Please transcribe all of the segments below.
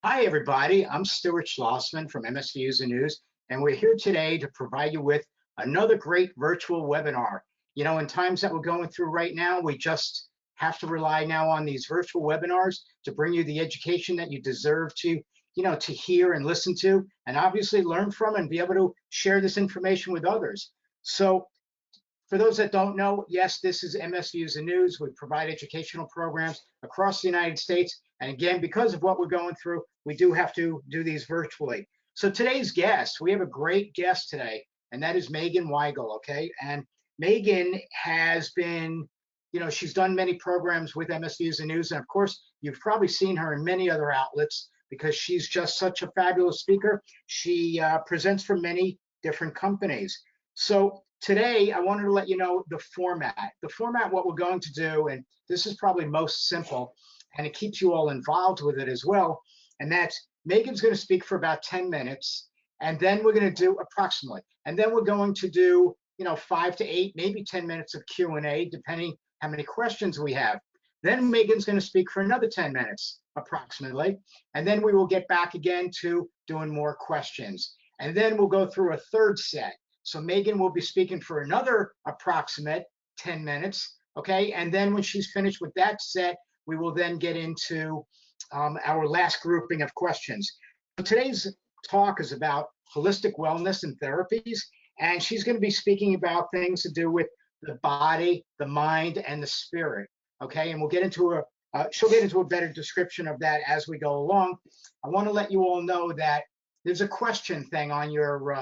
Hi, everybody. I'm Stuart Schlossman from MSCN News, and we're here today to provide you with another great virtual webinar. You know, in times that we're going through right now, we just have to rely now on these virtual webinars to bring you the education that you deserve to, to hear and listen to, and obviously learn from and be able to share this information with others. So for those that don't know, yes, this is MSCN News. We provide educational programs across the United States. And again, because of what we're going through, we do have to do these virtually. So today's guest, we have a great guest today, and that is Megan Weigel, okay? And Megan has been, she's done many programs with MSCN News. And of course, you've probably seen her in many other outlets because she's just such a fabulous speaker. She presents for many different companies. So today, I wanted to let you know the format. The format, what we're going to do, and this is probably most simple, and it keeps you all involved with it as well, and that's Megan's going to speak for about 10 minutes, and then we're going to do approximately, and then we're going to do, 5 to 8, maybe 10 minutes of Q&A, depending how many questions we have. Then Megan's going to speak for another 10 minutes, approximately, and then we will get back again to doing more questions. And then we'll go through a third set. So Megan will be speaking for another approximate 10 minutes, okay? And then when she's finished with that set, we will then get into our last grouping of questions. So today's talk is about holistic wellness and therapies, and she's going to be speaking about things to do with the body, the mind, and the spirit, okay? And we'll get into she'll get into a better description of that as we go along. I want to let you all know that there's a question thing on your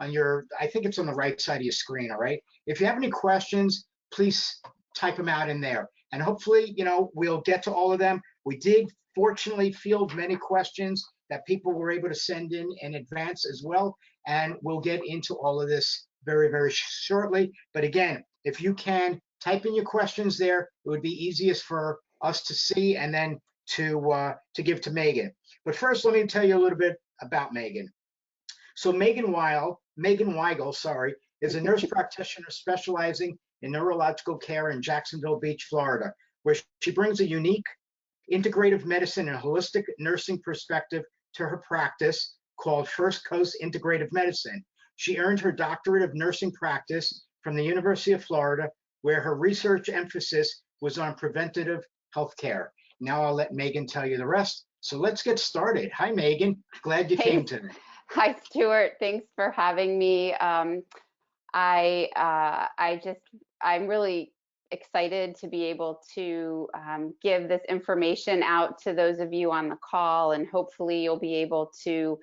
I think it's on the right side of your screen, all right? If you have any questions, please type them out in there. And hopefully, we'll get to all of them. We did fortunately field many questions that people were able to send in advance as well. And we'll get into all of this very, very shortly. But again, if you can type in your questions there, it would be easiest for us to see and then to give to Megan. But first, let me tell you a little bit about Megan. So Megan Weigel, is a nurse practitioner specializing in neurological care in Jacksonville Beach, Florida, where she brings a unique integrative medicine and holistic nursing perspective to her practice called First Coast Integrative Medicine. She earned her doctorate of nursing practice from the University of Florida, where her research emphasis was on preventative health care. Now I'll let Megan tell you the rest. So let's get started. Hi, Megan. Glad you came today. Hi, Stuart. Thanks for having me. I'm really excited to be able to give this information out to those of you on the call, and hopefully you'll be able to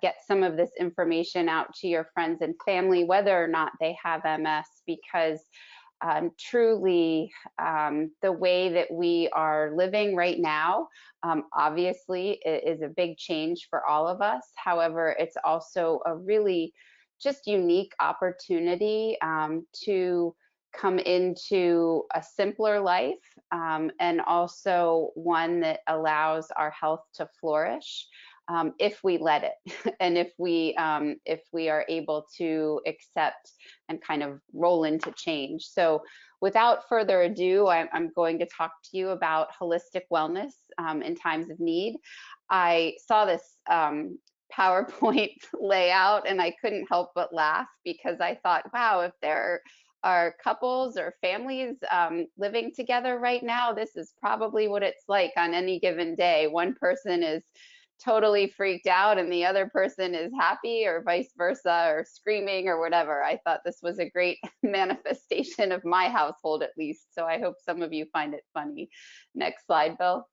get some of this information out to your friends and family, whether or not they have MS, because truly the way that we are living right now, obviously it is a big change for all of us. However, it's also a really just unique opportunity to come into a simpler life, and also one that allows our health to flourish. If we let it, and if we are able to accept and kind of roll into change. So without further ado, I'm going to talk to you about holistic wellness in times of need. I saw this PowerPoint layout and I couldn't help but laugh, because I thought, wow, if there are couples or families living together right now, this is probably what it's like on any given day. One person is totally freaked out and the other person is happy, or vice versa, or screaming or whatever. I thought this was a great manifestation of my household, at least. So I hope some of you find it funny. Next slide, Bill.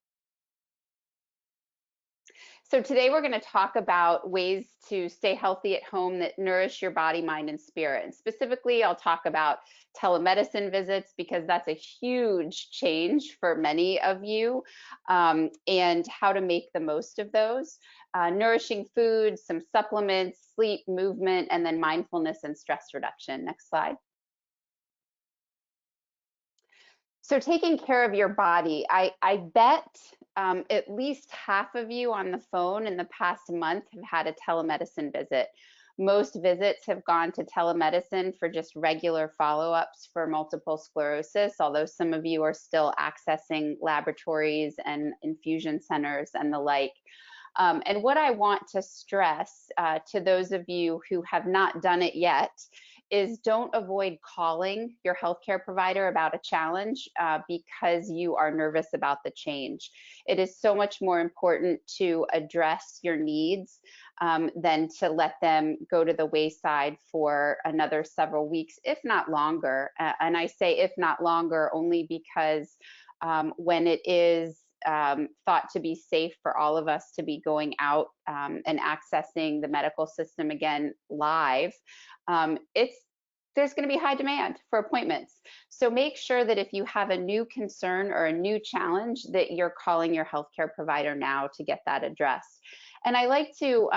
So today we're going to talk about ways to stay healthy at home that nourish your body, mind, and spirit. And specifically, I'll talk about telemedicine visits, because that's a huge change for many of you, and how to make the most of those. Nourishing food, some supplements, sleep, movement, and then mindfulness and stress reduction. Next slide. So taking care of your body, I bet at least half of you on the phone in the past month have had a telemedicine visit. Most visits have gone to telemedicine for just regular follow-ups for multiple sclerosis, although some of you are still accessing laboratories and infusion centers and the like. And what I want to stress to those of you who have not done it yet is don't avoid calling your healthcare provider about a challenge because you are nervous about the change. It is so much more important to address your needs than to let them go to the wayside for another several weeks, if not longer. And I say if not longer only because when it is thought to be safe for all of us to be going out and accessing the medical system again live, there's going to be high demand for appointments. So make sure that if you have a new concern or a new challenge that you're calling your healthcare provider now to get that addressed. And I like to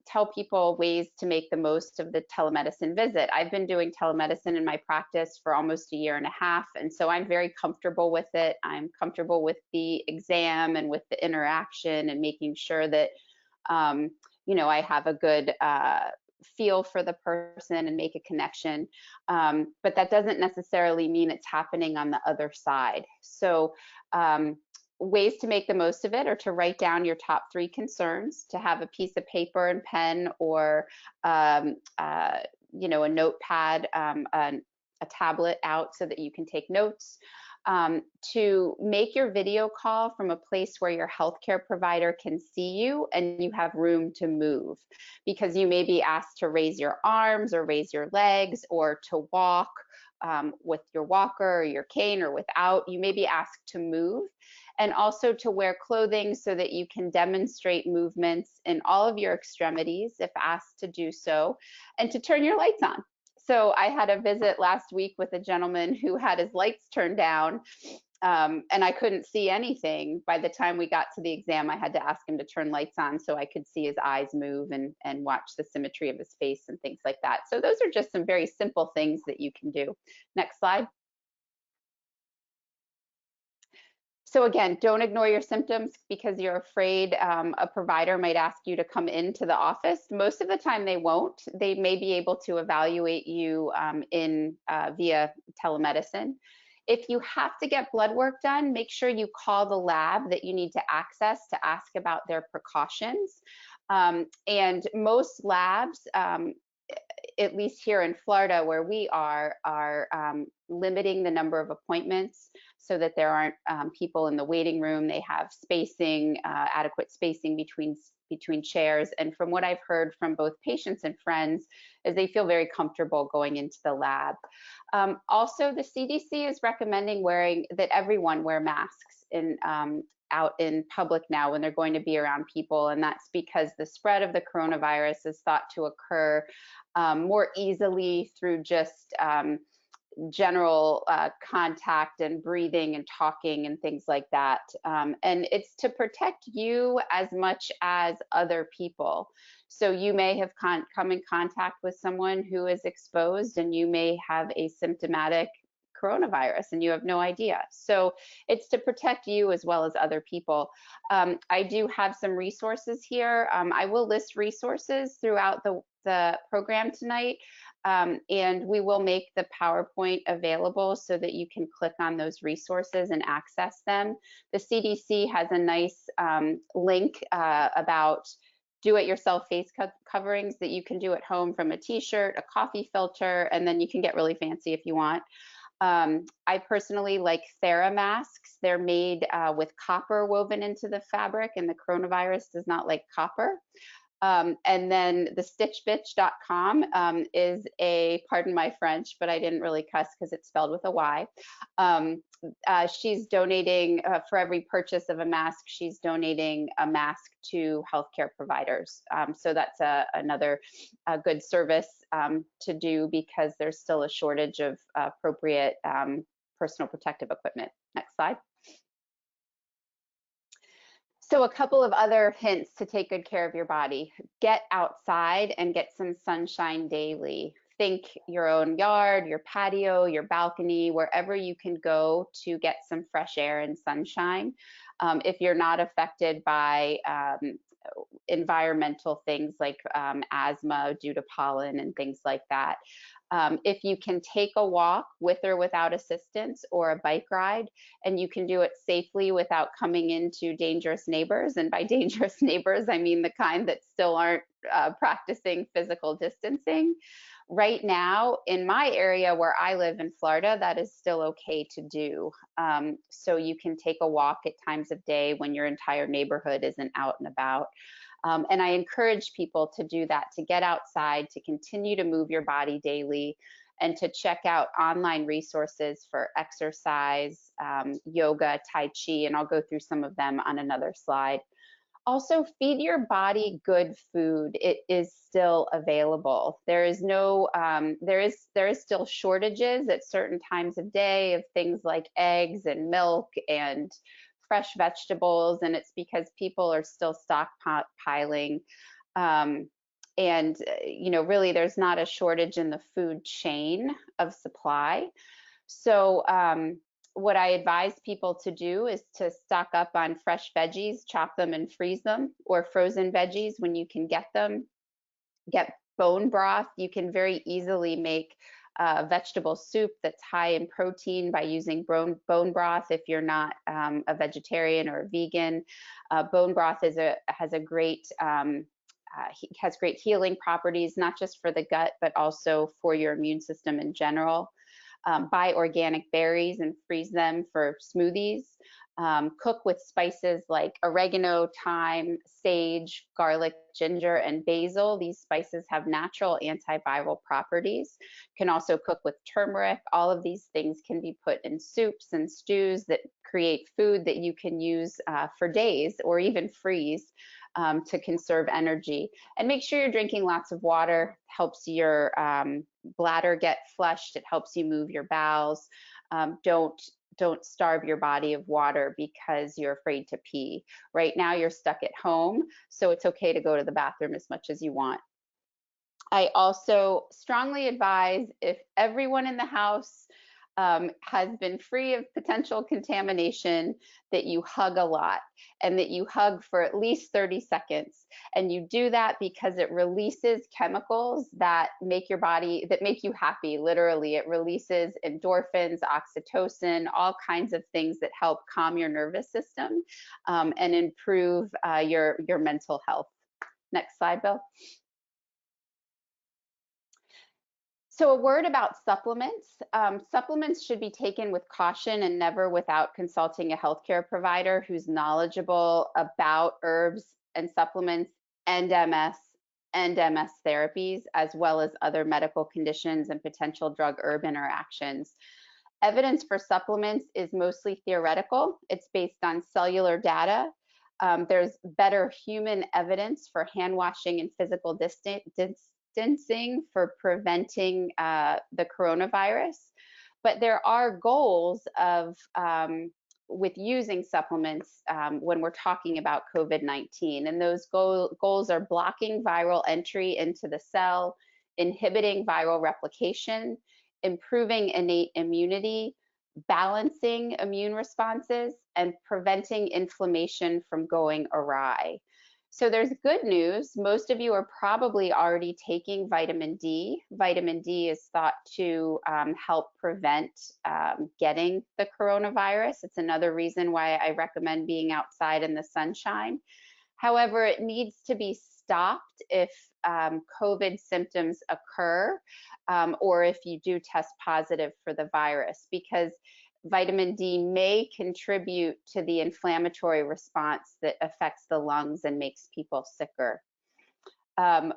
tell people ways to make the most of the telemedicine visit. I've been doing telemedicine in my practice for almost a year and a half, and so I'm very comfortable with it. I'm comfortable with the exam and with the interaction and making sure that I have a good feel for the person and make a connection. But that doesn't necessarily mean it's happening on the other side. So ways to make the most of it are to write down your top 3 concerns, to have a piece of paper and pen or a notepad, a tablet out so that you can take notes. To make your video call from a place where your healthcare provider can see you and you have room to move, because you may be asked to raise your arms or raise your legs or to walk with your walker or your cane or without. You may be asked to move, and also to wear clothing so that you can demonstrate movements in all of your extremities if asked to do so, and to turn your lights on. So I had a visit last week with a gentleman who had his lights turned down, and I couldn't see anything. By the time we got to the exam, I had to ask him to turn lights on so I could see his eyes move and watch the symmetry of his face and things like that. So those are just some very simple things that you can do. Next slide. So again, don't ignore your symptoms because you're afraid a provider might ask you to come into the office. Most of the time they won't. They may be able to evaluate you via telemedicine. If you have to get blood work done, make sure you call the lab that you need to access to ask about their precautions. And most labs, at least here in Florida where we are limiting the number of appointments so that there aren't people in the waiting room. They have spacing, adequate spacing between chairs. And from what I've heard from both patients and friends is they feel very comfortable going into the lab. Also, the CDC is recommending that everyone wear masks out in public now when they're going to be around people. And that's because the spread of the coronavirus is thought to occur more easily through just general contact and breathing and talking and things like that. And it's to protect you as much as other people. So you may have come in contact with someone who is exposed and you may have asymptomatic coronavirus and you have no idea. So it's to protect you as well as other people. I do have some resources here. I will list resources throughout the program tonight. And we will make the PowerPoint available so that you can click on those resources and access them. The CDC has a nice link about do-it-yourself face coverings that you can do at home from a t-shirt, a coffee filter, and then you can get really fancy if you want. I personally like TheraMasks. They're made with copper woven into the fabric, and the coronavirus does not like copper. And then the stitchbitch.com is pardon my French, but I didn't really cuss because it's spelled with a Y. She's donating, for every purchase of a mask, she's donating a mask to healthcare providers. So that's another good service to do because there's still a shortage of appropriate personal protective equipment. Next slide. So a couple of other hints to take good care of your body. Get outside and get some sunshine daily. Think your own yard, your patio, your balcony, wherever you can go to get some fresh air and sunshine. If you're not affected by environmental things like asthma due to pollen and things like that. If you can take a walk with or without assistance, or a bike ride, and you can do it safely without coming into dangerous neighbors, and by dangerous neighbors, I mean the kind that still aren't practicing physical distancing. Right now, in my area where I live in Florida, that is still okay to do. So you can take a walk at times of day when your entire neighborhood isn't out and about. And I encourage people to do that, to get outside, to continue to move your body daily, and to check out online resources for exercise, yoga, Tai Chi, and I'll go through some of them on another slide. Also, feed your body good food. It is still available. There is no, there is still shortages at certain times of day of things like eggs and milk and fresh vegetables, and it's because people are still stockpiling. And you know, really, there's not a shortage in the food chain of supply. So what I advise people to do is to stock up on fresh veggies, chop them and freeze them, or frozen veggies when you can get them. Get bone broth. You can very easily make vegetable soup that's high in protein by using bone broth if you're not a vegetarian or a vegan. Bone broth has great healing properties, not just for the gut, but also for your immune system in general. Buy organic berries and freeze them for smoothies. Cook with spices like oregano, thyme, sage, garlic, ginger, and basil. These spices have natural antiviral properties. Can also cook with turmeric. All of these things can be put in soups and stews that create food that you can use for days, or even freeze to conserve energy. And make sure you're drinking lots of water. Helps your bladder get flushed. It helps you move your bowels. Don't starve your body of water because you're afraid to pee. Right now you're stuck at home, so it's okay to go to the bathroom as much as you want. I also strongly advise, if everyone in the house has been free of potential contamination, that you hug a lot, and that you hug for at least 30 seconds. And you do that because it releases chemicals that make your body, that make you happy, literally. It releases endorphins, oxytocin, all kinds of things that help calm your nervous system and improve your mental health. Next slide, Bill. So a word about supplements. Supplements should be taken with caution and never without consulting a healthcare provider who's knowledgeable about herbs and supplements and MS therapies, as well as other medical conditions and potential drug-herb interactions. Evidence for supplements is mostly theoretical. It's based on cellular data. There's better human evidence for hand washing and physical distancing for preventing the coronavirus, but there are goals of with using supplements when we're talking about COVID-19, and those goals are blocking viral entry into the cell, inhibiting viral replication, improving innate immunity, balancing immune responses, and preventing inflammation from going awry. So there's good news. Most of you are probably already taking vitamin D. Vitamin D is thought to help prevent getting the coronavirus. It's another reason why I recommend being outside in the sunshine. However, it needs to be stopped if COVID symptoms occur, or if you do test positive for the virus, because vitamin D may contribute to the inflammatory response that affects the lungs and makes people sicker.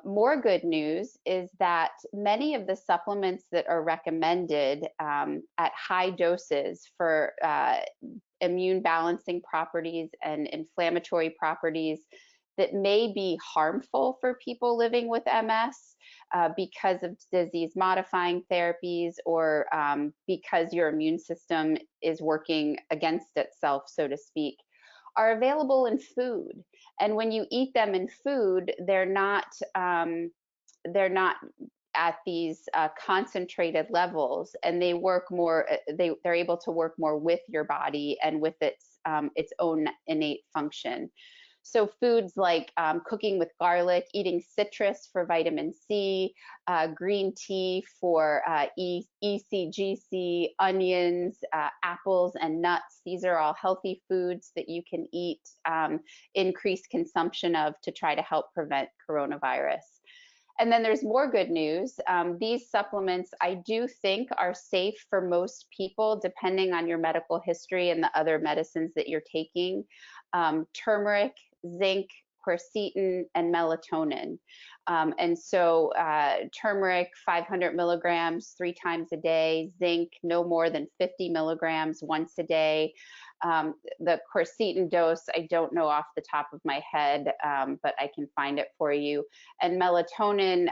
More good news is that many of the supplements that are recommended at high doses for immune balancing properties and inflammatory properties that may be harmful for people living with MS because of disease modifying therapies, or because your immune system is working against itself, so to speak, are available in food. And when you eat them in food, they're not at these concentrated levels, and they work more. They're able to work more with your body and with its own innate function. So foods like cooking with garlic, eating citrus for vitamin C, green tea for ECGC, onions, apples, and nuts. These are all healthy foods that you can eat increased consumption of to try to help prevent coronavirus. And then there's more good news. These supplements, I do think, are safe for most people, depending on your medical history and the other medicines that you're taking. Turmeric, zinc, quercetin, and melatonin. And so turmeric, 500 milligrams 3 times a day, zinc, no more than 50 milligrams once a day. The quercetin dose, I don't know off the top of my head, but I can find it for you. And melatonin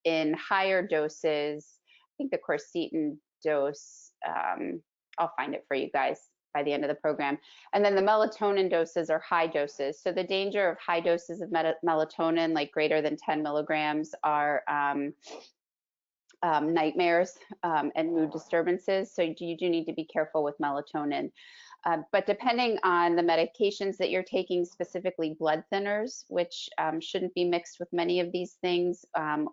in higher doses, I think the quercetin dose, I'll find it for you guys by the end of the program. And then the melatonin doses are high doses. So the danger of high doses of melatonin, like greater than 10 milligrams, are nightmares and mood disturbances. So you do need to be careful with melatonin. But depending on the medications that you're taking, specifically blood thinners, which shouldn't be mixed with many of these things,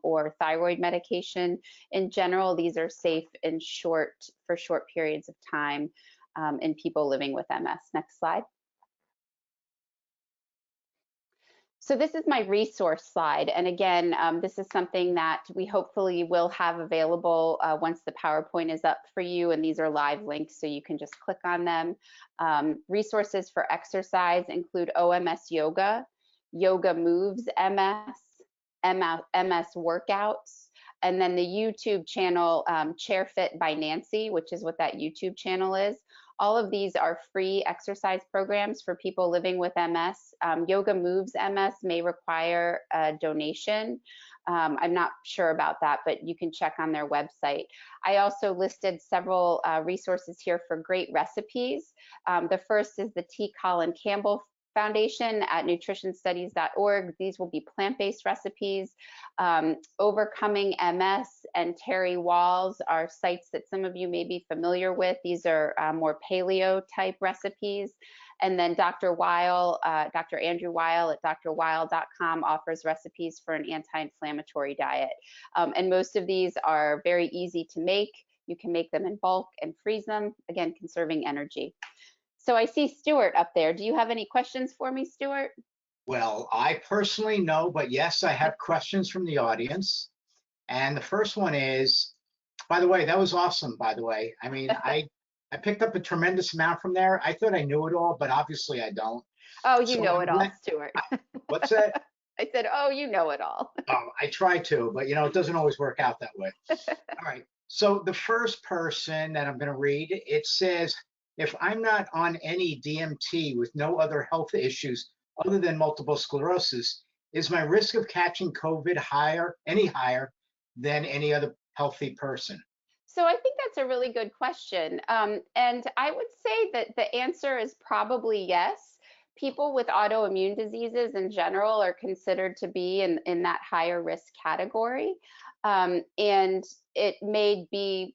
or thyroid medication, in general, these are safe in for short periods of time in people living with MS. Next slide. So this is my resource slide. And again, this is something that we hopefully will have available once the PowerPoint is up for you. And these are live links, so you can just click on them. Resources for exercise include OMS Yoga, Yoga Moves MS, MS Workouts, and then the YouTube channel Chair Fit by Nancy, which is what that YouTube channel is. All of these are free exercise programs for people living with MS. Yoga Moves MS may require a donation. I'm not sure about that, but you can check on their website. I also listed several resources here for great recipes. The first is the T. Colin Campbell Foundation at nutritionstudies.org. These will be plant-based recipes. Overcoming MS and Terry Walls are sites that some of you may be familiar with. These are more paleo type recipes. And then Dr. Weigel, Dr. Andrew Weigel at drweigel.com offers recipes for an anti-inflammatory diet. And most of these are very easy to make. You can make them in bulk and freeze them, again, conserving energy. So I see Stuart up there. Do you have any questions for me, Stuart? Well, I personally no, but yes, I have questions from the audience. And the first one is, by the way, that was awesome, by the way. I mean, I picked up a tremendous amount from there. I thought I knew it all, but obviously I don't. Oh, you know it all, Stuart. What's that? I said, oh, you know it all. Oh, I try to, but you know, it doesn't always work out that way. All right. So the first person that I'm going to read, it says, if I'm not on any DMT with no other health issues other than multiple sclerosis, is my risk of catching COVID any higher than any other healthy person? So I think that's a really good question. And I would say that the answer is probably yes. People with autoimmune diseases in general are considered to be in that higher risk category. And it may be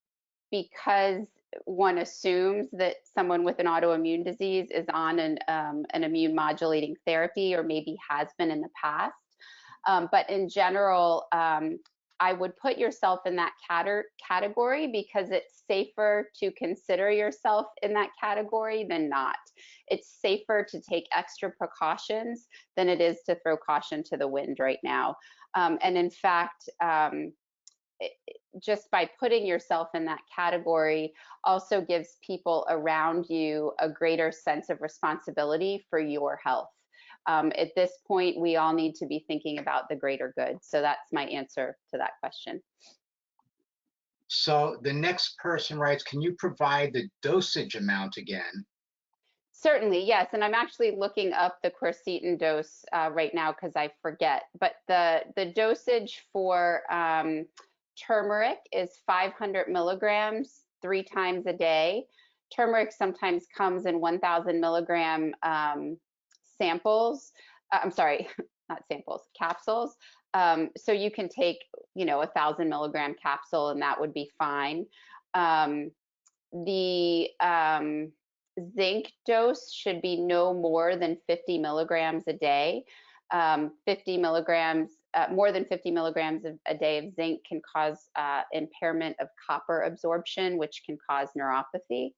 because one assumes that someone with an autoimmune disease is on an immune modulating therapy, or maybe has been in the past. But in general, I would put yourself in that category because it's safer to consider yourself in that category than not. It's safer to take extra precautions than it is to throw caution to the wind right now. And in fact, just by putting yourself in that category also gives people around you a greater sense of responsibility for your health. At this point, we all need to be thinking about the greater good. So that's my answer to that question. So the next person writes, can you provide the dosage amount again? Certainly, yes. And I'm actually looking up the quercetin dose right now because I forget. But the dosage for turmeric is 500 milligrams 3 times a day. Turmeric sometimes comes in 1,000 milligram samples. I'm sorry, not samples, capsules. So you can take, 1,000 milligram capsule and that would be fine. The zinc dose should be no more than 50 milligrams a day. 50 milligrams, more than 50 milligrams a day of zinc can cause impairment of copper absorption, which can cause neuropathy.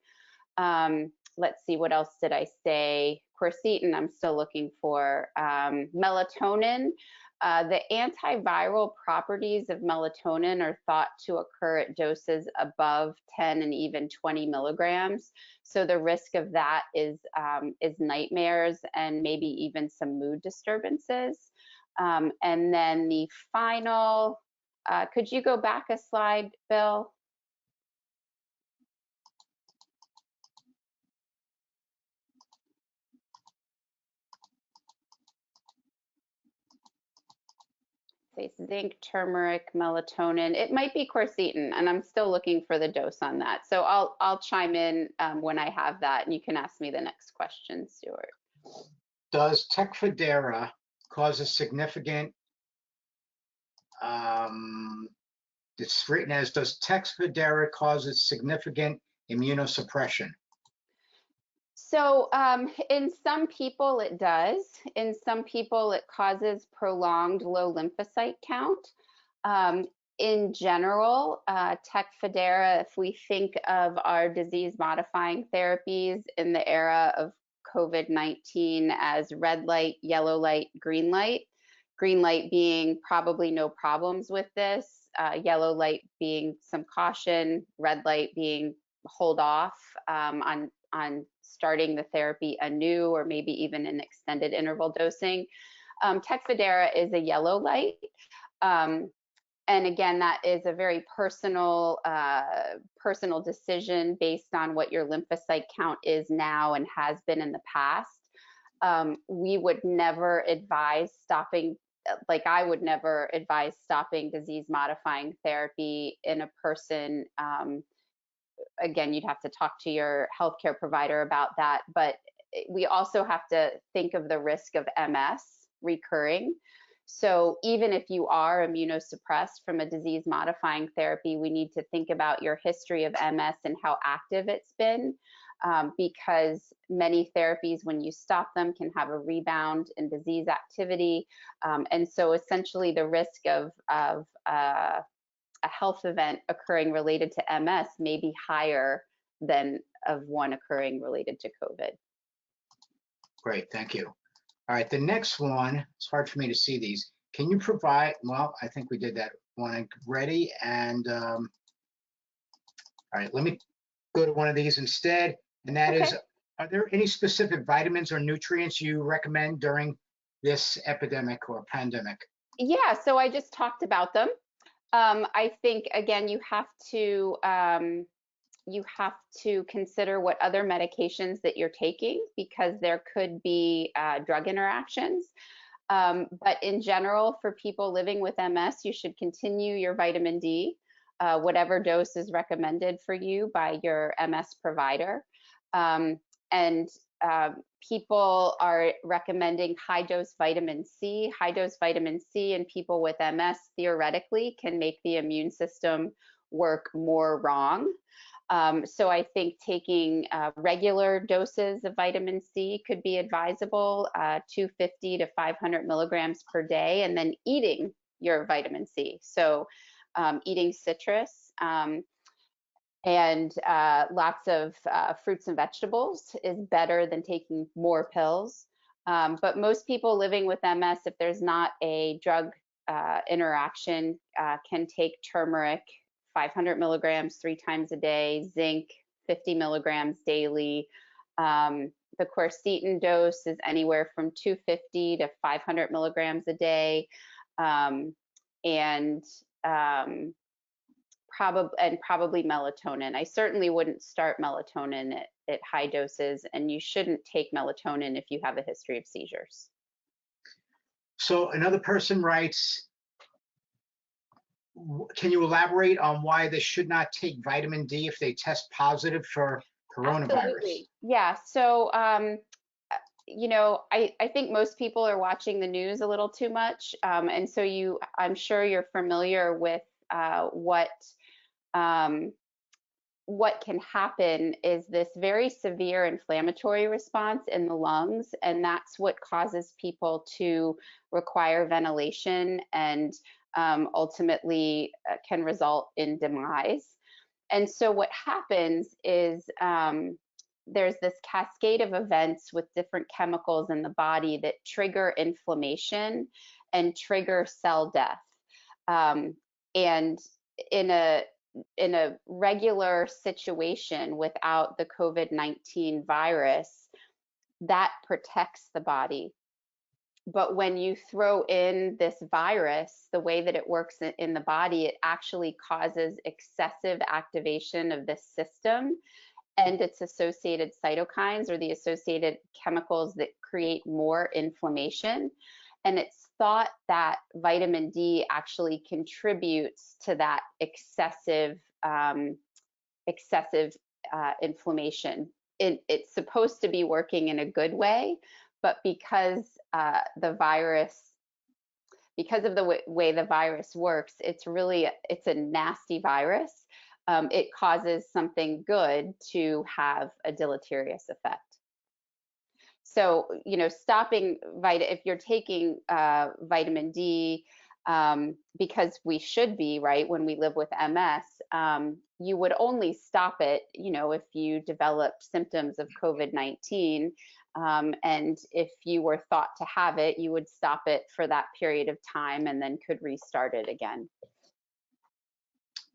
Let's see, what else did I say? Quercetin, I'm still looking for. Melatonin. The antiviral properties of melatonin are thought to occur at doses above 10 and even 20 milligrams. So the risk of that is nightmares and maybe even some mood disturbances. And then the final, could you go back a slide, Bill? Zinc, turmeric, melatonin. It might be quercetin, and I'm still looking for the dose on that. So I'll chime in when I have that, and you can ask me the next question, Stuart. Does Tecfidera cause a significant, it's written as, does Tecfidera causes significant immunosuppression? So in some people it does. In some people it causes prolonged low lymphocyte count. In general, Tecfidera, if we think of our disease-modifying therapies in the era of COVID-19 as red light, yellow light, green light being probably no problems with this, yellow light being some caution, red light being hold off on starting the therapy anew or maybe even an extended interval dosing. Tecfidera is a yellow light. And again, that is a very personal decision based on what your lymphocyte count is now and has been in the past. We would never advise stopping, like I would never advise stopping disease-modifying therapy in a person. Again, you'd have to talk to your healthcare provider about that, but we also have to think of the risk of MS recurring. So even if you are immunosuppressed from a disease-modifying therapy, we need to think about your history of MS and how active it's been, because many therapies, when you stop them, can have a rebound in disease activity. And so essentially the risk of a health event occurring related to MS may be higher than of one occurring related to COVID. Great, thank you. All right, the next one, it's hard for me to see these. Can you provide, well, I think we did that one already. And all right, let me go to one of these instead. And that is, are there any specific vitamins or nutrients you recommend during this epidemic or pandemic? Yeah, so I just talked about them. I think, again, you have to consider what other medications that you're taking, because there could be drug interactions. But in general, for people living with MS, you should continue your vitamin D, whatever dose is recommended for you by your MS provider. And people are recommending high-dose vitamin C. High-dose vitamin C in people with MS theoretically can make the immune system work more wrong. So I think taking regular doses of vitamin C could be advisable, 250 to 500 milligrams per day, and then eating your vitamin C. So eating citrus and lots of fruits and vegetables is better than taking more pills. But most people living with MS, if there's not a drug interaction, can take turmeric, 500 milligrams 3 times a day, zinc, 50 milligrams daily. The quercetin dose is anywhere from 250 to 500 milligrams a day. Probably melatonin. I certainly wouldn't start melatonin at high doses, and you shouldn't take melatonin if you have a history of seizures. So another person writes, can you elaborate on why they should not take vitamin D if they test positive for coronavirus? Absolutely. Yeah. So, you know, I think most people are watching the news a little too much. And so I'm sure you're familiar with what what can happen is this very severe inflammatory response in the lungs, and that's what causes people to require ventilation and ultimately can result in demise. And so what happens is there's this cascade of events with different chemicals in the body that trigger inflammation and trigger cell death. And in a regular situation without the COVID-19 virus, that protects the body. But when you throw in this virus, the way that it works in the body, it actually causes excessive activation of this system and its associated cytokines, or the associated chemicals that create more inflammation. And it's thought that vitamin D actually contributes to that excessive inflammation. It's supposed to be working in a good way, but because of the way the virus works, it's a nasty virus. It causes something good to have a deleterious effect. So, stopping if you're taking vitamin D, because we should be, right, when we live with MS, you would only stop it, if you developed symptoms of COVID-19. And if you were thought to have it, you would stop it for that period of time and then could restart it again.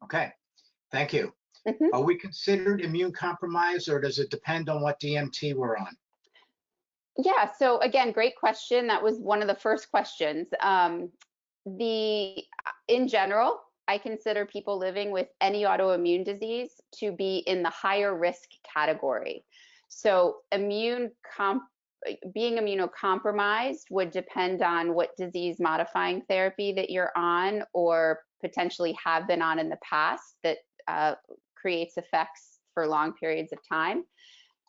Okay, thank you. Are we considered immune compromised, or does it depend on what DMT we're on? Yeah, so again, great question. That was one of the first questions. In general, I consider people living with any autoimmune disease to be in the higher risk category. So being immunocompromised would depend on what disease modifying therapy that you're on or potentially have been on in the past that creates effects for long periods of time.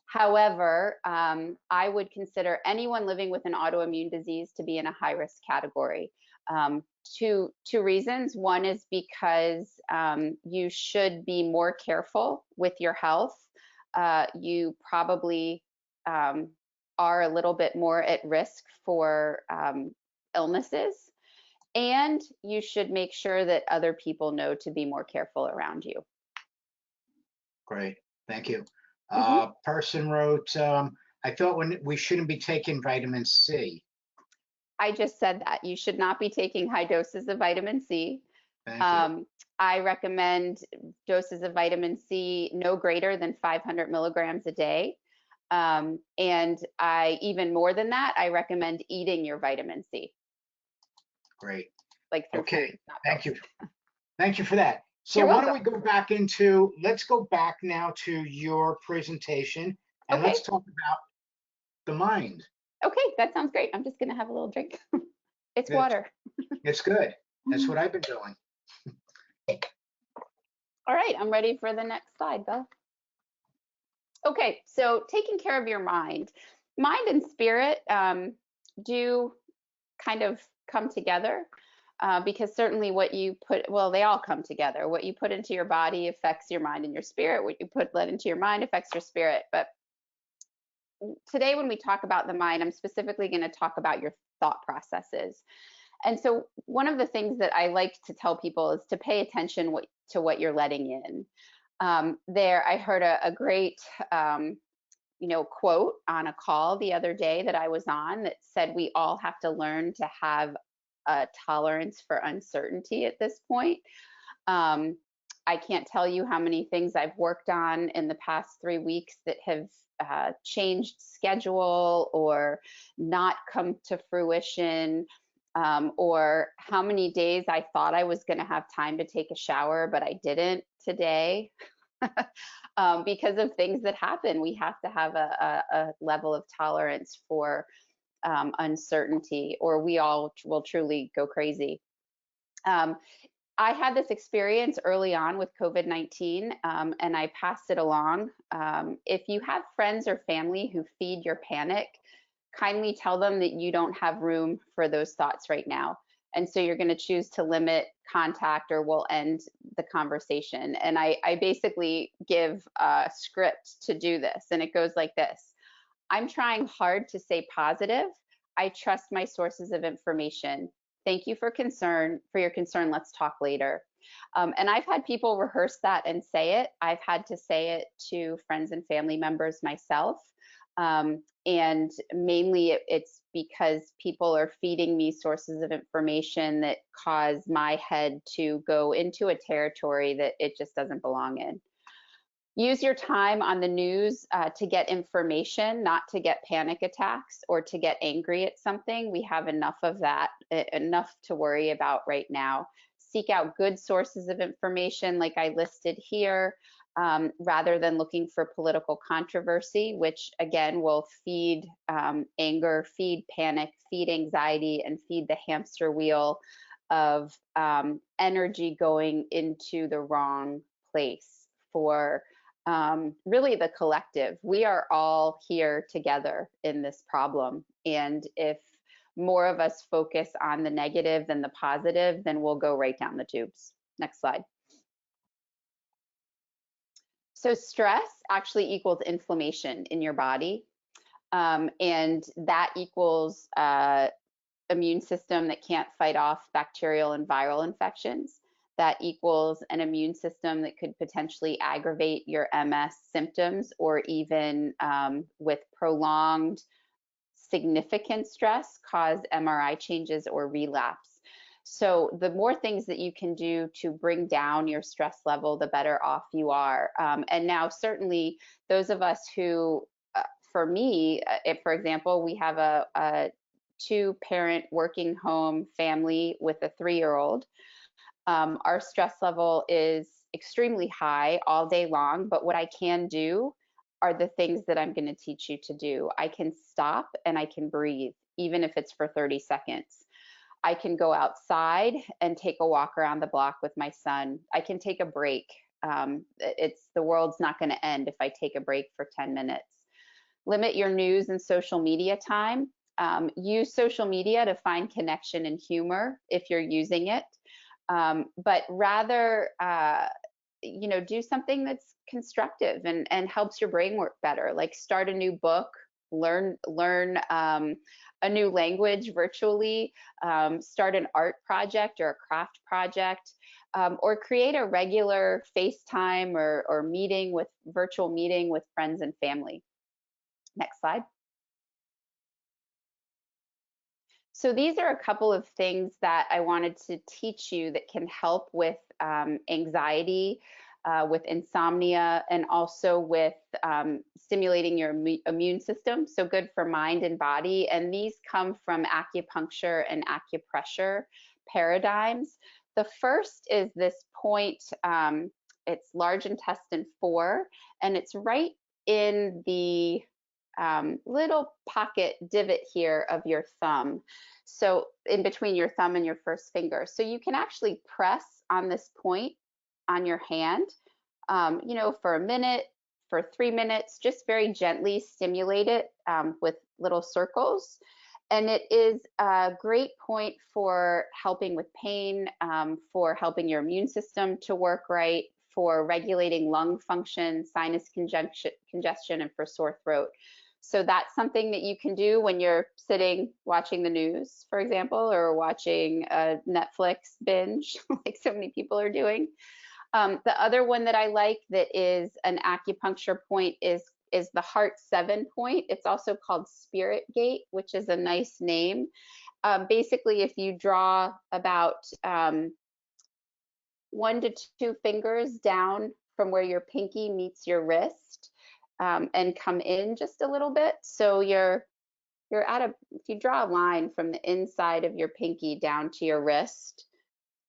However, I would consider anyone living with an autoimmune disease to be in a high-risk category. Two reasons. One is because you should be more careful with your health. You probably are a little bit more at risk for illnesses, and you should make sure that other people know to be more careful around you. Great, thank you. Person wrote, I thought we shouldn't be taking vitamin C. I just said that. You should not be taking high doses of vitamin C. Thank you. I recommend doses of vitamin C no greater than 500 milligrams a day. And even more than that, I recommend eating your vitamin C. Great. Okay, thank you. Thank you for that. So You're why welcome. don't we go back let's go back now to your presentation, and let's talk about the mind. Okay, that sounds great. I'm just gonna have a little drink. It's Good. water. It's good. That's what I've been doing. All right, I'm ready for the next slide, Belle. Okay, so taking care of your mind. Mind and spirit do kind of come together. Because certainly what you they all come together. What you put into your body affects your mind and your spirit. What you let into your mind affects your spirit. But today, when we talk about the mind, I'm specifically going to talk about your thought processes. And so one of the things that I like to tell people is to pay attention to what you're letting in. I heard a great quote on a call the other day that I was on that said we all have to learn to have a tolerance for uncertainty at this point. I can't tell you how many things I've worked on in the past 3 weeks that have changed schedule or not come to fruition, or how many days I thought I was going to have time to take a shower, but I didn't today. Because of things that happen, we have to have a level of tolerance for uncertainty, or we all will truly go crazy. I had this experience early on with COVID-19, and I passed it along. If you have friends or family who feed your panic, kindly tell them that you don't have room for those thoughts right now, And so you're going to choose to limit contact or we'll end the conversation. And I basically give a script to do this, and it goes like this. I'm trying hard to stay positive. I trust my sources of information. Thank you for your concern. Let's talk later. And I've had people rehearse that and say it. I've had to say it to friends and family members myself. And mainly it's because people are feeding me sources of information that cause my head to go into a territory that it just doesn't belong in. Use your time on the news to get information, not to get panic attacks or to get angry at something. We have enough of that, enough to worry about right now. Seek out good sources of information like I listed here, rather than looking for political controversy, which again will feed anger, feed panic, feed anxiety, and feed the hamster wheel of energy going into the wrong place for really the collective. We are all here together in this problem. And if more of us focus on the negative than the positive, then we'll go right down the tubes. Next slide. So stress actually equals inflammation in your body. And that equals immune system that can't fight off bacterial and viral infections. That equals an immune system that could potentially aggravate your MS symptoms, or even with prolonged significant stress cause MRI changes or relapse. So the more things that you can do to bring down your stress level, the better off you are. And now certainly those of us who, for me, if for example, we have a 2-parent working home family with a 3-year-old, our stress level is extremely high all day long, but what I can do are the things that I'm going to teach you to do. I can stop and I can breathe, even if it's for 30 seconds. I can go outside and take a walk around the block with my son. I can take a break. The world's not going to end if I take a break for 10 minutes. Limit your news and social media time. Use social media to find connection and humor if you're using it. But rather, do something that's constructive and helps your brain work better, like start a new book, learn a new language virtually, start an art project or a craft project, or create a regular FaceTime or virtual meeting with friends and family. Next slide. So these are a couple of things that I wanted to teach you that can help with anxiety, with insomnia, and also with stimulating your immune system. So good for mind and body. And these come from acupuncture and acupressure paradigms. The first is this point, it's large intestine 4, and it's right in the little pocket divot here of your thumb. So in between your thumb and your first finger. So you can actually press on this point on your hand, for a minute, for 3 minutes, just very gently stimulate it with little circles. And it is a great point for helping with pain, for helping your immune system to work right, for regulating lung function, sinus congestion, and for sore throat. So that's something that you can do when you're sitting watching the news, for example, or watching a Netflix binge, like so many people are doing. The other one that I like that is an acupuncture point is the Heart 7 point. It's also called Spirit Gate, which is a nice name. Basically, if you draw about 1 to 2 fingers down from where your pinky meets your wrist, and come in just a little bit. So if you draw a line from the inside of your pinky down to your wrist,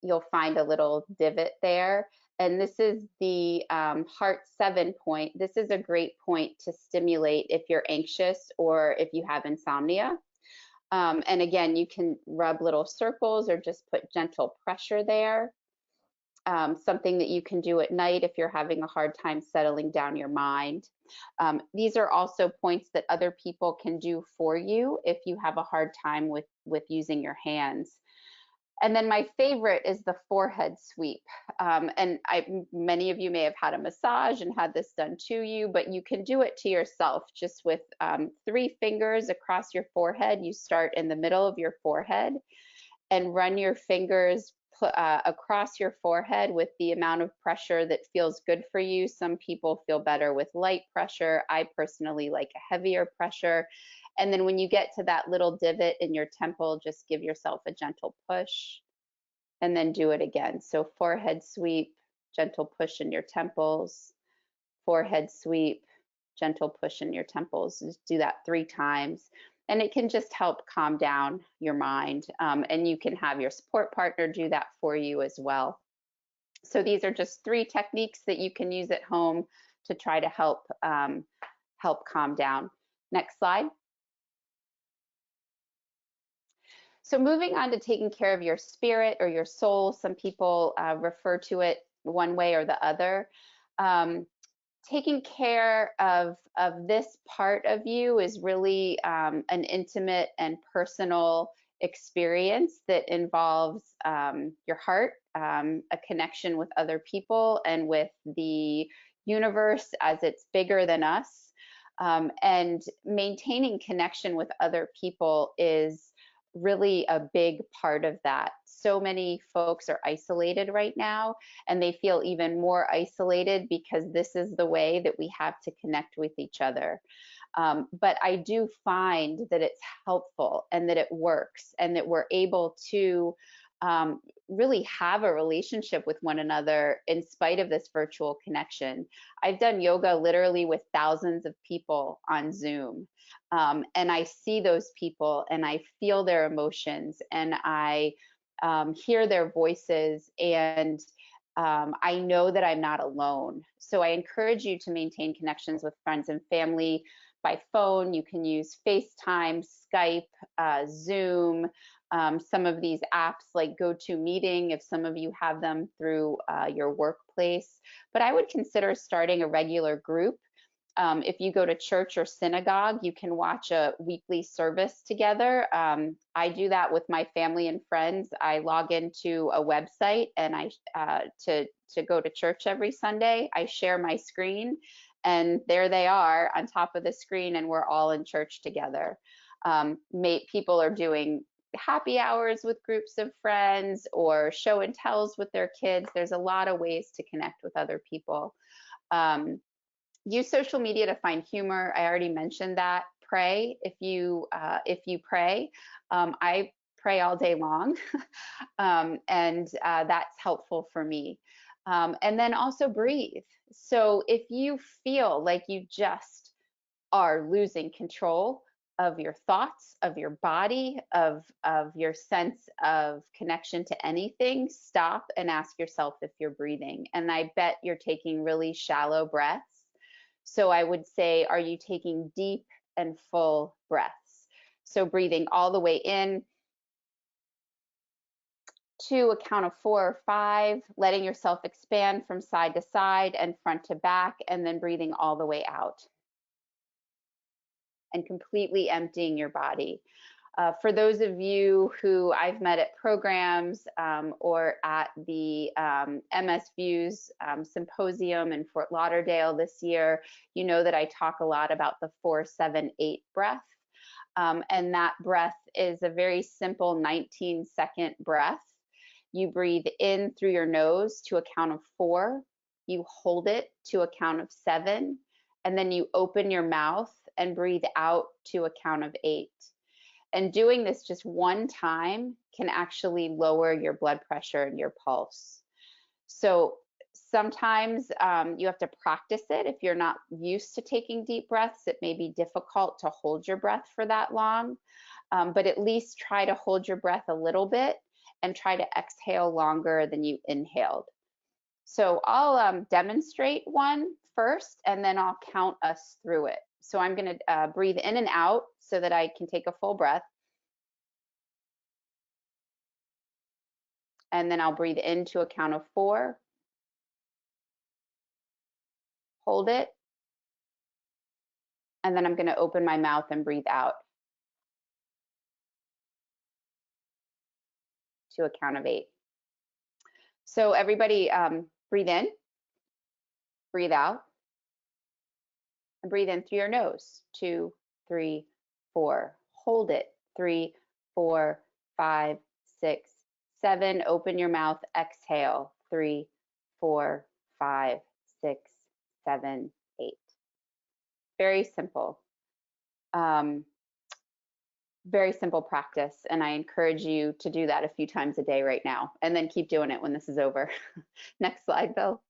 you'll find a little divot there. And this is the Heart 7 point. This is a great point to stimulate if you're anxious or if you have insomnia. And again, you can rub little circles or just put gentle pressure there. Something that you can do at night if you're having a hard time settling down your mind. These are also points that other people can do for you if you have a hard time with using your hands. And then my favorite is the forehead sweep. And many of you may have had a massage and had this done to you, but you can do it to yourself just with 3 fingers across your forehead. You start in the middle of your forehead and run your fingers across your forehead with the amount of pressure that feels good for you. Some people feel better with light pressure. I personally like a heavier pressure. And then when you get to that little divot in your temple, just give yourself a gentle push and then do it again. So forehead sweep, gentle push in your temples, forehead sweep, gentle push in your temples. Just do that 3 times. And it can just help calm down your mind. And you can have your support partner do that for you as well. So these are just 3 techniques that you can use at home to try to help calm down. Next slide. So moving on to taking care of your spirit or your soul, some people refer to it one way or the other. Taking care of this part of you is really an intimate and personal experience that involves your heart, a connection with other people and with the universe as it's bigger than us. And maintaining connection with other people is really a big part of that. So many folks are isolated right now, and they feel even more isolated because this is the way that we have to connect with each other. But I do find that it's helpful and that it works and that we're able to really have a relationship with one another in spite of this virtual connection. I've done yoga literally with thousands of people on Zoom. And I see those people and I feel their emotions and I hear their voices and I know that I'm not alone. So I encourage you to maintain connections with friends and family by phone. You can use FaceTime, Skype, Zoom, some of these apps like GoToMeeting, if some of you have them through your workplace. But I would consider starting a regular group. If you go to church or synagogue, you can watch a weekly service together. I do that with my family and friends. I log into a website and to go to church every Sunday. I share my screen and there they are on top of the screen and we're all in church together. People are doing happy hours with groups of friends or show and tells with their kids. There's a lot of ways to connect with other people. Use social media to find humor. I already mentioned that. Pray if you pray. I pray all day long, and that's helpful for me. And then also breathe. So if you feel like you just are losing control of your thoughts, of your body, of your sense of connection to anything, stop and ask yourself if you're breathing. And I bet you're taking really shallow breaths. So I would say, are you taking deep and full breaths? So breathing all the way in to a count of 4 or 5, letting yourself expand from side to side and front to back, and then breathing all the way out and completely emptying your body. For those of you who I've met at programs or at the MS Views symposium in Fort Lauderdale this year, you know that I talk a lot about the 4-7-8 breath. And that breath is a very simple 19-second breath. You breathe in through your nose to a count of 4, you hold it to a count of 7, and then you open your mouth and breathe out to a count of 8. And doing this just one time can actually lower your blood pressure and your pulse. So sometimes you have to practice it. If you're not used to taking deep breaths, it may be difficult to hold your breath for that long, but at least try to hold your breath a little bit and try to exhale longer than you inhaled. So I'll demonstrate one first, and then I'll count us through it. So I'm going to breathe in and out so that I can take a full breath. And then I'll breathe into a count of 4. Hold it. And then I'm going to open my mouth and breathe out. to a count of 8. So everybody breathe in, breathe out, and breathe in through your nose. 2, 3, 4. Hold it. 3, 4, 5, 6, 7. Open your mouth. Exhale. 3, 4, 5, 6, 7, 8. Very simple. Very simple practice, and I encourage you to do that a few times a day right now, and then keep doing it when this is over. Next slide, Bill.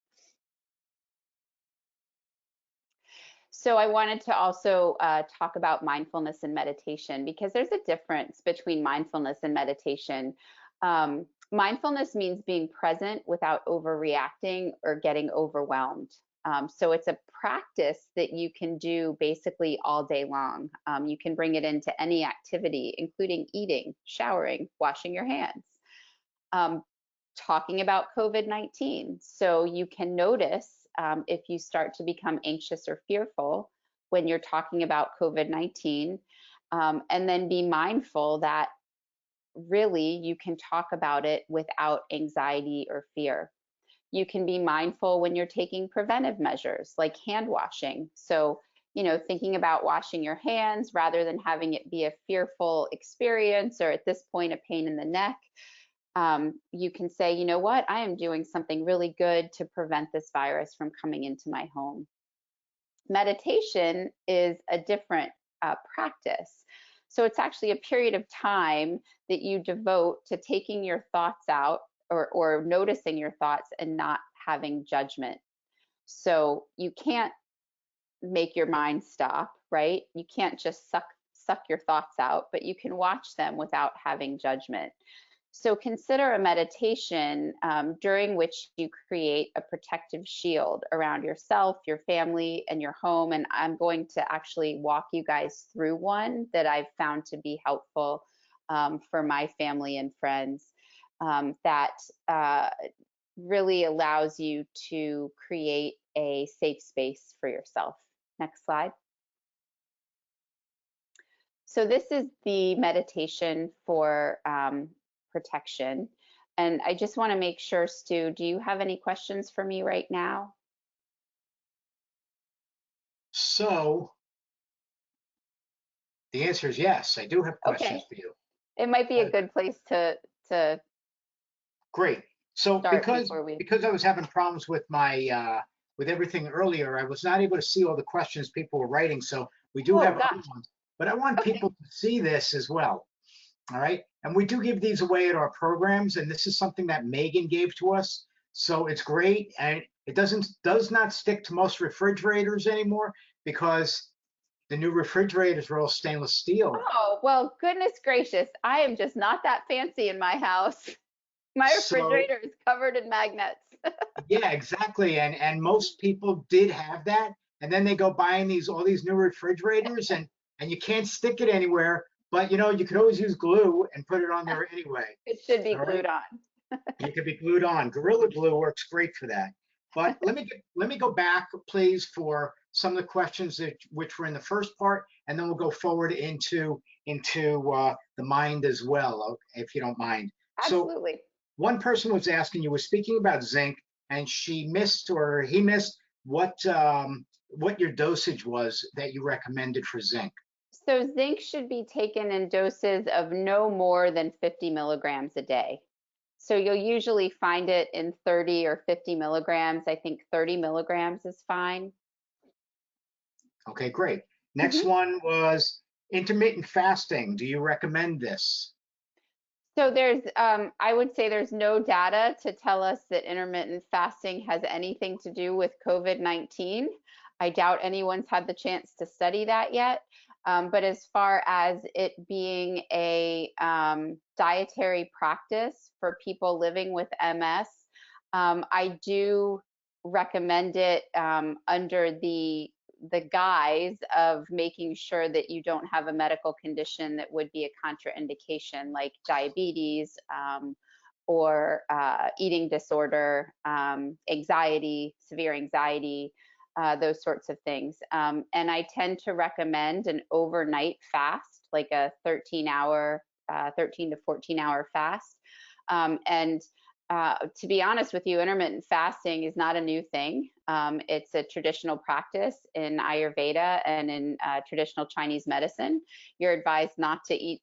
So I wanted to also talk about mindfulness and meditation, because there's a difference between mindfulness and meditation. Mindfulness means being present without overreacting or getting overwhelmed. So it's a practice that you can do basically all day long. You can bring it into any activity, including eating, showering, washing your hands. Talking about COVID-19. So you can notice if you start to become anxious or fearful when you're talking about COVID-19, and then be mindful that really you can talk about it without anxiety or fear. You can be mindful when you're taking preventive measures like hand washing. So, you know, thinking about washing your hands rather than having it be a fearful experience, or at this point, a pain in the neck. You can say, you know what, I am doing something really good to prevent this virus from coming into my home. Meditation is a different practice. So it's actually a period of time that you devote to taking your thoughts out, or noticing your thoughts and not having judgment. So you can't make your mind stop, right? You can't just suck your thoughts out, but you can watch them without having judgment. So consider a meditation during which you create a protective shield around yourself, your family, and your home. And I'm going to actually walk you guys through one that I've found to be helpful for my family and friends, that really allows you to create a safe space for yourself. Next slide. So this is the meditation for protection. And I just want to make sure, Stu, do you have any questions for me right now? So the answer is yes. I do have questions for you. It might be a good place to Great. So start because I was having problems with my with everything earlier, I was not able to see all the questions people were writing. So we do have other ones, but I want people to see this as well. All right. And we do give these away at our programs, and this is something that Megan gave to us. So it's great, and it does not stick to most refrigerators anymore, because the new refrigerators are all stainless steel. Oh, well, goodness gracious. I am just not that fancy in my house. My refrigerator is covered in magnets. Yeah, exactly. And most people did have that. And then they go buying all these new refrigerators, and you can't stick it anywhere. But you know, you could always use glue and put it on there anyway. It should be glued on. It could be glued on. Gorilla Glue works great for that. But let me go back, please, for some of the questions which were in the first part, and then we'll go forward into the mind as well, if you don't mind. Absolutely. So one person was asking, you were speaking about zinc, and she missed, or he missed, what your dosage was that you recommended for zinc. So zinc should be taken in doses of no more than 50 milligrams a day. So you'll usually find it in 30 or 50 milligrams. I think 30 milligrams is fine. Okay, great. Next one was intermittent fasting. Do you recommend this? So there's, I would say there's no data to tell us that intermittent fasting has anything to do with COVID-19. I doubt anyone's had the chance to study that yet. But as far as it being a dietary practice for people living with MS, I do recommend it under the guise of making sure that you don't have a medical condition that would be a contraindication, like diabetes or eating disorder, anxiety, severe anxiety, those sorts of things. And I tend to recommend an overnight fast, like a 13 to 14 hour fast. And to be honest with you, intermittent fasting is not a new thing. It's a traditional practice in Ayurveda and in traditional Chinese medicine. You're advised not to eat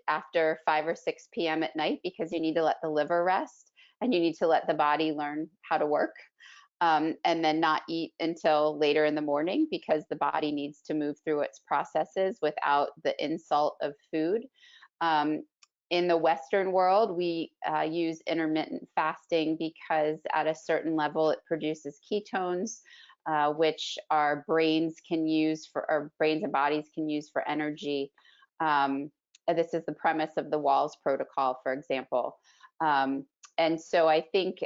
after 5 or 6 p.m. at night because you need to let the liver rest and you need to let the body learn how to work. And then not eat until later in the morning because the body needs to move through its processes without the insult of food. In the Western world, we use intermittent fasting because at a certain level it produces ketones, which our brains can use for, our brains and bodies can use for energy. This is the premise of the Walls Protocol, for example. And so I think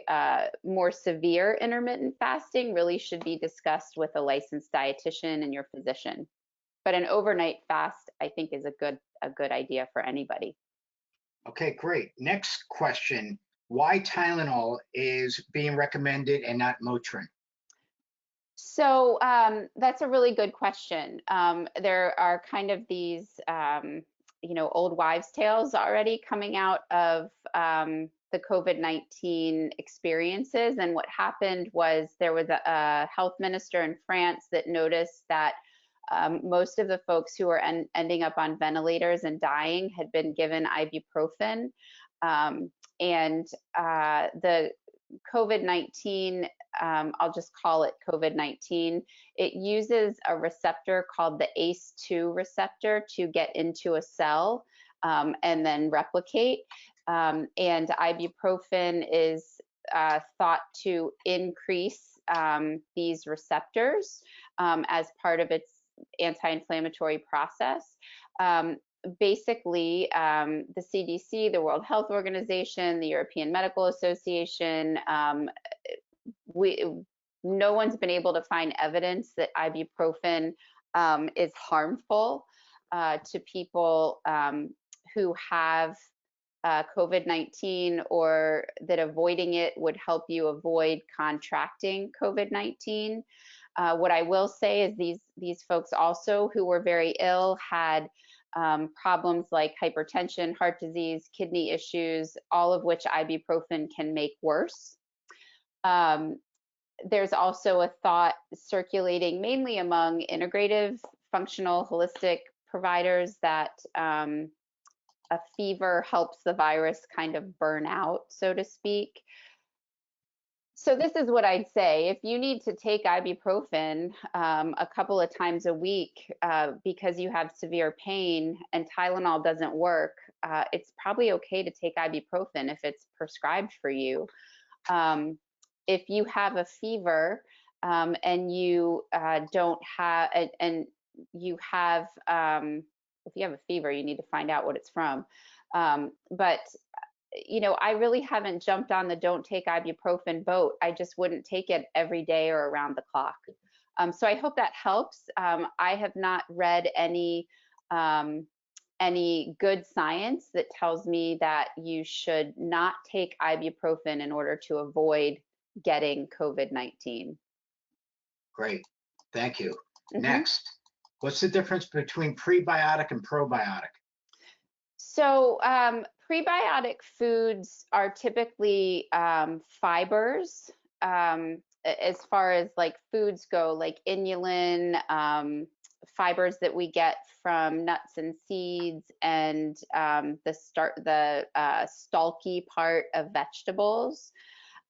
more severe intermittent fasting really should be discussed with a licensed dietitian and your physician. But an overnight fast, I think, is a good idea for anybody. Okay, great. Next question. Why Tylenol is being recommended and not Motrin? So that's a really good question. There are kind of these, old wives' tales already coming out of the COVID-19 experiences. And what happened was there was a health minister in France that noticed that most of the folks who were ending up on ventilators and dying had been given ibuprofen. And the COVID-19, I'll just call it COVID-19, it uses a receptor called the ACE2 receptor to get into a cell and then replicate. And ibuprofen is thought to increase these receptors as part of its anti-inflammatory process. Basically, the CDC, the World Health Organization, the European Medical Association, no one's been able to find evidence that ibuprofen is harmful to people who have COVID-19, or that avoiding it would help you avoid contracting COVID-19. What I will say is these folks also who were very ill had problems like hypertension, heart disease, kidney issues, all of which ibuprofen can make worse. There's also a thought circulating mainly among integrative, functional, holistic providers that a fever helps the virus kind of burn out, so to speak. So this is what I'd say. If you need to take ibuprofen a couple of times a week because you have severe pain and Tylenol doesn't work, it's probably okay to take ibuprofen if it's prescribed for you. If you have a fever and you don't have, and you have, if you have a fever, you need to find out what it's from. But I really haven't jumped on the don't take ibuprofen boat. I just wouldn't take it every day or around the clock. So I hope that helps. I have not read any good science that tells me that you should not take ibuprofen in order to avoid getting COVID-19. Great, thank you. Mm-hmm. Next, what's the difference between prebiotic and probiotic? So prebiotic foods are typically fibers, as far as like foods go, like inulin, fibers that we get from nuts and seeds, and the stalky part of vegetables.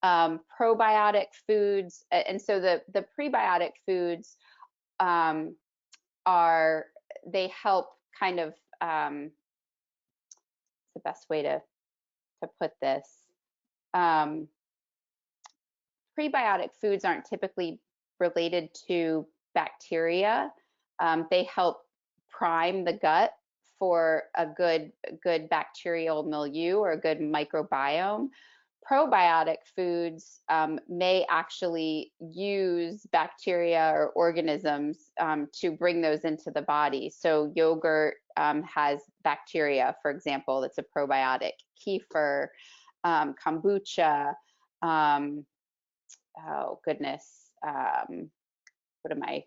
Probiotic foods, and so the prebiotic foods they help kind of, the best way to put this. Prebiotic foods aren't typically related to bacteria. They help prime the gut for a good bacterial milieu or a good microbiome. Probiotic foods may actually use bacteria or organisms to bring those into the body. So yogurt has bacteria, for example, that's a probiotic. Kefir, kombucha, oh goodness, what am I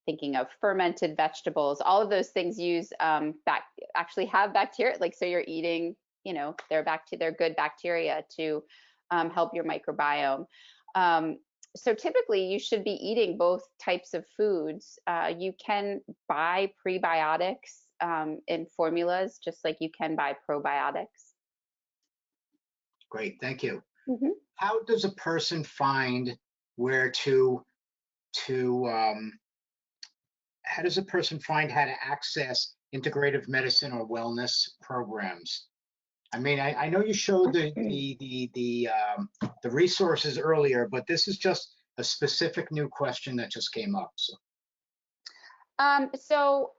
thinking of? Fermented vegetables. All of those things use actually have bacteria. Like, so you're eating they're good bacteria to help your microbiome. So typically you should be eating both types of foods. You can buy prebiotics in formulas, just like you can buy probiotics. Great, thank you. Mm-hmm. How does a person find where how does a person find how to access integrative medicine or wellness programs? I mean, I know you showed the resources earlier, but this is just a specific new question that just came up. So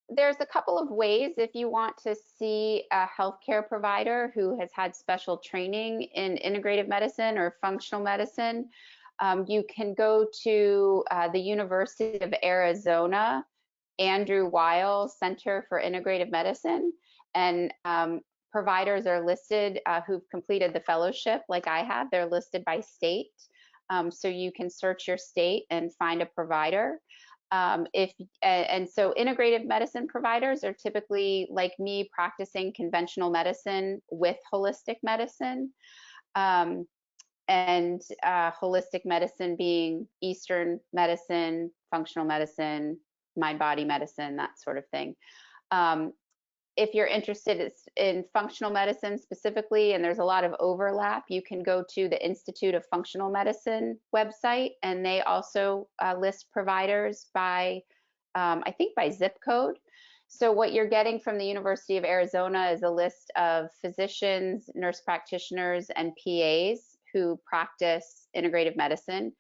there's a couple of ways if you want to see a healthcare provider who has had special training in integrative medicine or functional medicine. You can go to the University of Arizona, Andrew Weil Center for Integrative Medicine, and providers are listed who've completed the fellowship like I have. They're listed by state. So you can search your state and find a provider. And so integrative medicine providers are typically like me, practicing conventional medicine with holistic medicine. And holistic medicine being Eastern medicine, functional medicine, mind-body medicine, that sort of thing. If you're interested in functional medicine specifically, and there's a lot of overlap, you can go to the Institute of Functional Medicine website, and they also list providers by, I think by zip code. So what you're getting from the University of Arizona is a list of physicians, nurse practitioners, and PAs who practice integrative medicine.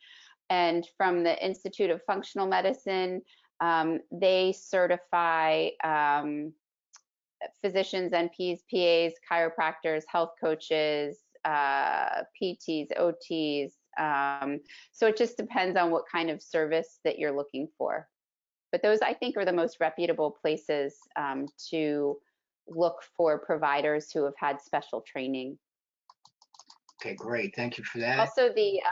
And from the Institute of Functional Medicine, they certify physicians, NPs, PAs, chiropractors, health coaches, PTs, OTs. So it just depends on what kind of service that you're looking for. But those, I think, are the most reputable places to look for providers who have had special training. Okay, great. Thank you for that. Also, the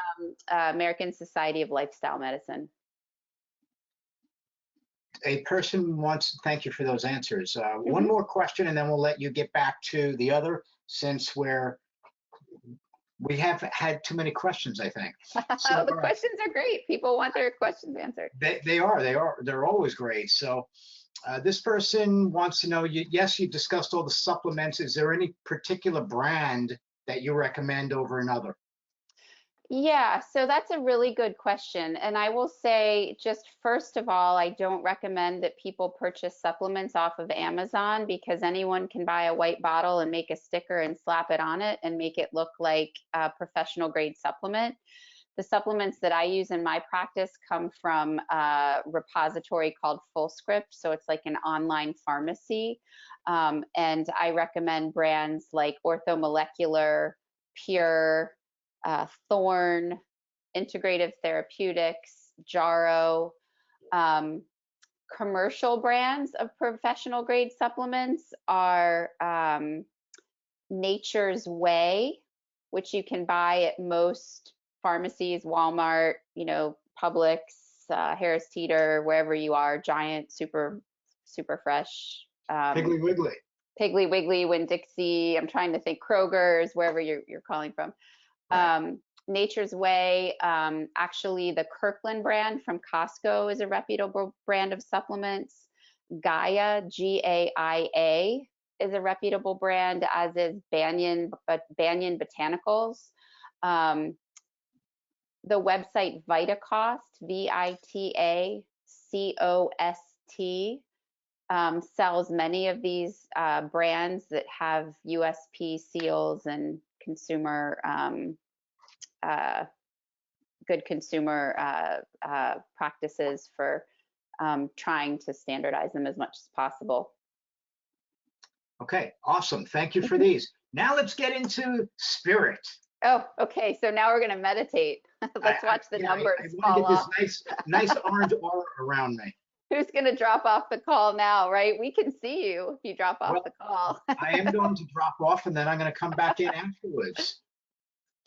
American Society of Lifestyle Medicine. A person wants, thank you for those answers. One more question, and then we'll let you get back to the other, since we have had too many questions, I think. So, the questions are great. People want their questions answered. They're always great. So this person wants to know, yes, you've discussed all the supplements. Is there any particular brand that you recommend over another? Yeah, so that's a really good question. And I will say, just first of all, I don't recommend that people purchase supplements off of Amazon, because anyone can buy a white bottle and make a sticker and slap it on it and make it look like a professional grade supplement. The supplements that I use in my practice come from a repository called FullScript. So it's like an online pharmacy. And I recommend brands like Orthomolecular, Pure, Thorne, Integrative Therapeutics, Jarrow. Commercial brands of professional grade supplements are Nature's Way, which you can buy at most pharmacies, Walmart, Publix, Harris Teeter, wherever you are, Giant, Super Fresh. Piggly Wiggly. Piggly Wiggly, Winn-Dixie. I'm trying to think. Kroger's, wherever you're calling from. Right. Nature's Way, actually the Kirkland brand from Costco is a reputable brand of supplements. Gaia, G-A-I-A, is a reputable brand, as is Banyan Botanicals. The website Vitacost, V-I-T-A-C-O-S-T, sells many of these brands that have USP seals and consumer good consumer practices for trying to standardize them as much as possible. Okay, awesome. Thank you for these. Now let's get into spirit. Oh, okay. So now we're going to meditate. Let's watch the numbers fall off. This nice orange aura around me. Who's going to drop off the call now, right? We can see you if you drop off the call. I am going to drop off, and then I'm going to come back in afterwards.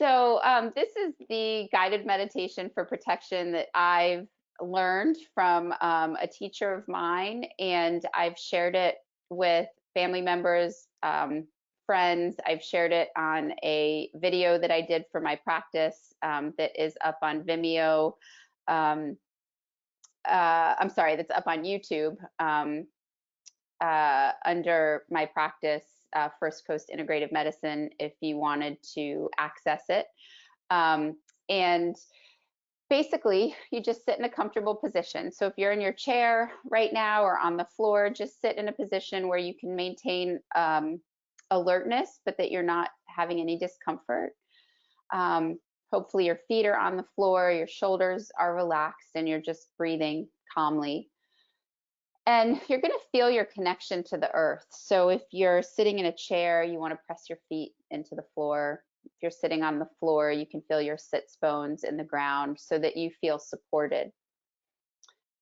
So this is the guided meditation for protection that I've learned from a teacher of mine, and I've shared it with family members, friends. I've shared it on a video that I did for my practice that is up on Vimeo. I'm sorry, that's up on YouTube under my practice, First Coast Integrative Medicine, if you wanted to access it. And basically, you just sit in a comfortable position. So if you're in your chair right now or on the floor, just sit in a position where you can maintain alertness, but that you're not having any discomfort. Hopefully your feet are on the floor, your shoulders are relaxed, and you're just breathing calmly. And you're going to feel your connection to the earth. So if you're sitting in a chair, you want to press your feet into the floor. If you're sitting on the floor, you can feel your sits bones in the ground so that you feel supported.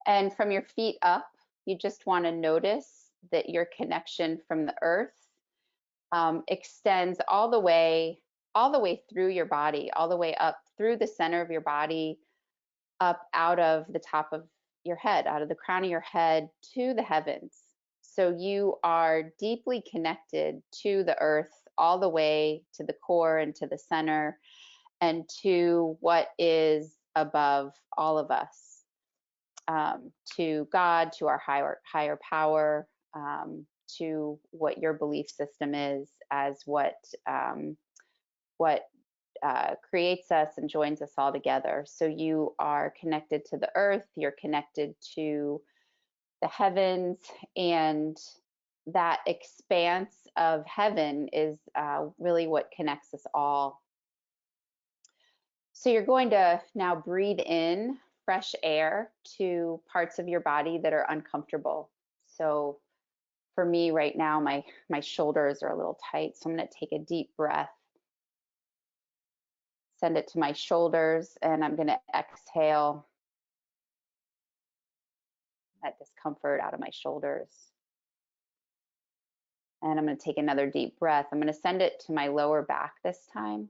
And from your feet up, you just want to notice that your connection from the earth extends all the way through your body, all the way up through the center of your body, up out of the top of your head, out of the crown of your head to the heavens. So you are deeply connected to the earth, all the way to the core and to the center, and to what is above all of us, to God, to our higher power, to what your belief system is as what creates us and joins us all together. So you are connected to the earth, you're connected to the heavens, and that expanse of heaven is really what connects us all. So you're going to now breathe in fresh air to parts of your body that are uncomfortable. So for me right now, my shoulders are a little tight, so I'm going to take a deep breath, send it to my shoulders, and I'm going to exhale that discomfort out of my shoulders. And I'm going to take another deep breath. I'm going to send it to my lower back this time.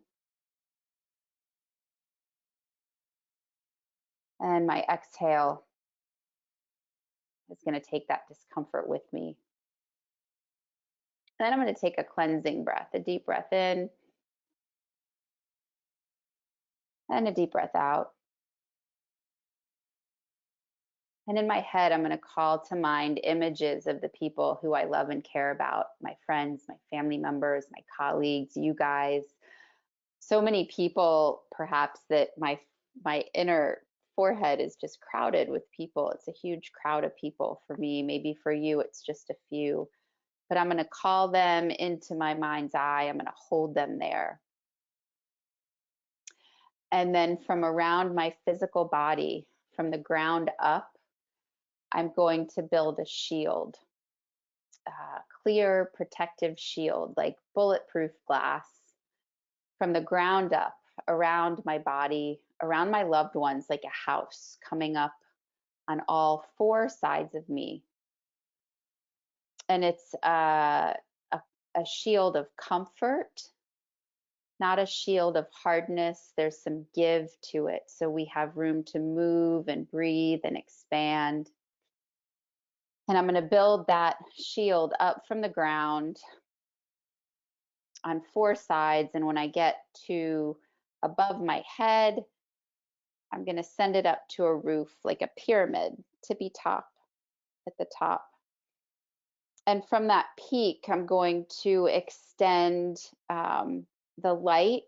And my exhale is going to take that discomfort with me. And then I'm going to take a cleansing breath, a deep breath in and a deep breath out. And in my head, I'm going to call to mind images of the people who I love and care about, my friends, my family members, my colleagues, you guys. So many people, perhaps, that my inner forehead is just crowded with people. It's a huge crowd of people for me. Maybe for you, it's just a few. But I'm going to call them into my mind's eye. I'm going to hold them there. And then from around my physical body, from the ground up, I'm going to build a shield, a clear protective shield, like bulletproof glass, from the ground up, around my body, around my loved ones, like a house coming up on all four sides of me. And it's a shield of comfort, not a shield of hardness. There's some give to it, so we have room to move and breathe and expand. And I'm going to build that shield up from the ground on four sides. And when I get to above my head, I'm going to send it up to a roof, like a pyramid, tippy top at the top. And from that peak, I'm going to extend the light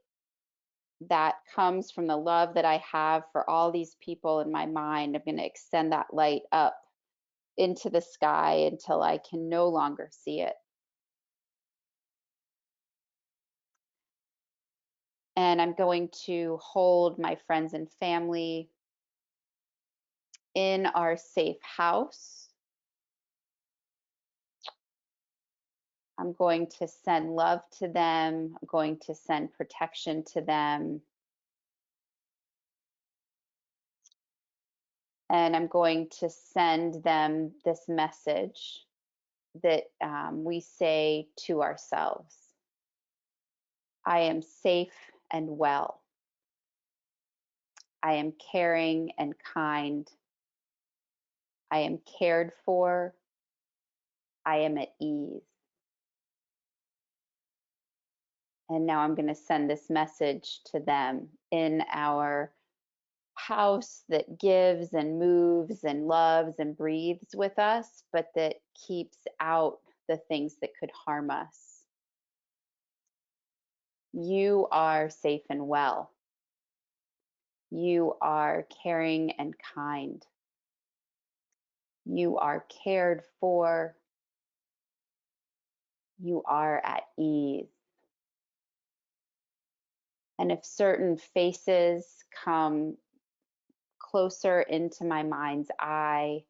that comes from the love that I have for all these people in my mind. I'm going to extend that light up into the sky until I can no longer see it. And I'm going to hold my friends and family in our safe house. I'm going to send love to them. I'm going to send protection to them. And I'm going to send them this message that we say to ourselves. I am safe and well. I am caring and kind. I am cared for. I am at ease. And now I'm going to send this message to them in our house that gives and moves and loves and breathes with us, but that keeps out the things that could harm us. You are safe and well. You are caring and kind. You are cared for. You are at ease. And if certain faces come closer into my mind's eye,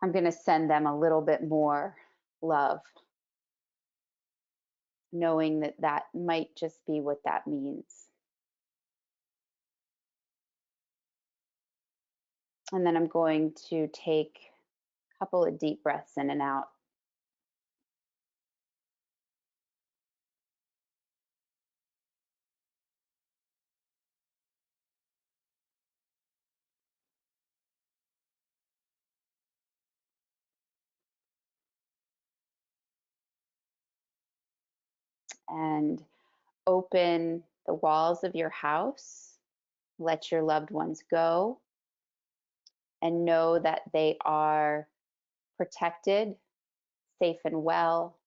I'm going to send them a little bit more love, knowing that that might just be what that means. And then I'm going to take a couple of deep breaths in and out. And open the walls of your house. Let your loved ones go and know that they are protected, safe and well,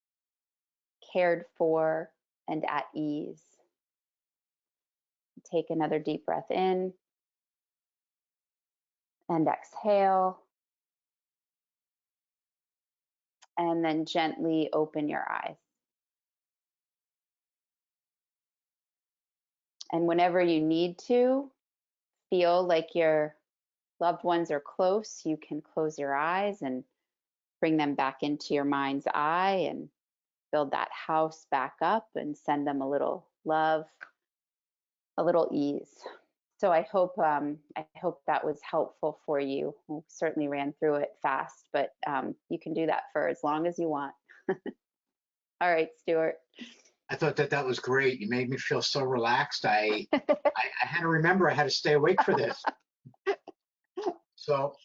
cared for, and at ease. Take another deep breath in and exhale. And then gently open your eyes. And whenever you need to feel like your loved ones are close, you can close your eyes and bring them back into your mind's eye and build that house back up and send them a little love, a little ease. So I hope that was helpful for you. We certainly ran through it fast, but you can do that for as long as you want. All right, Stuart. I thought that was great. You made me feel so relaxed. I had to remember I had to stay awake for this. So,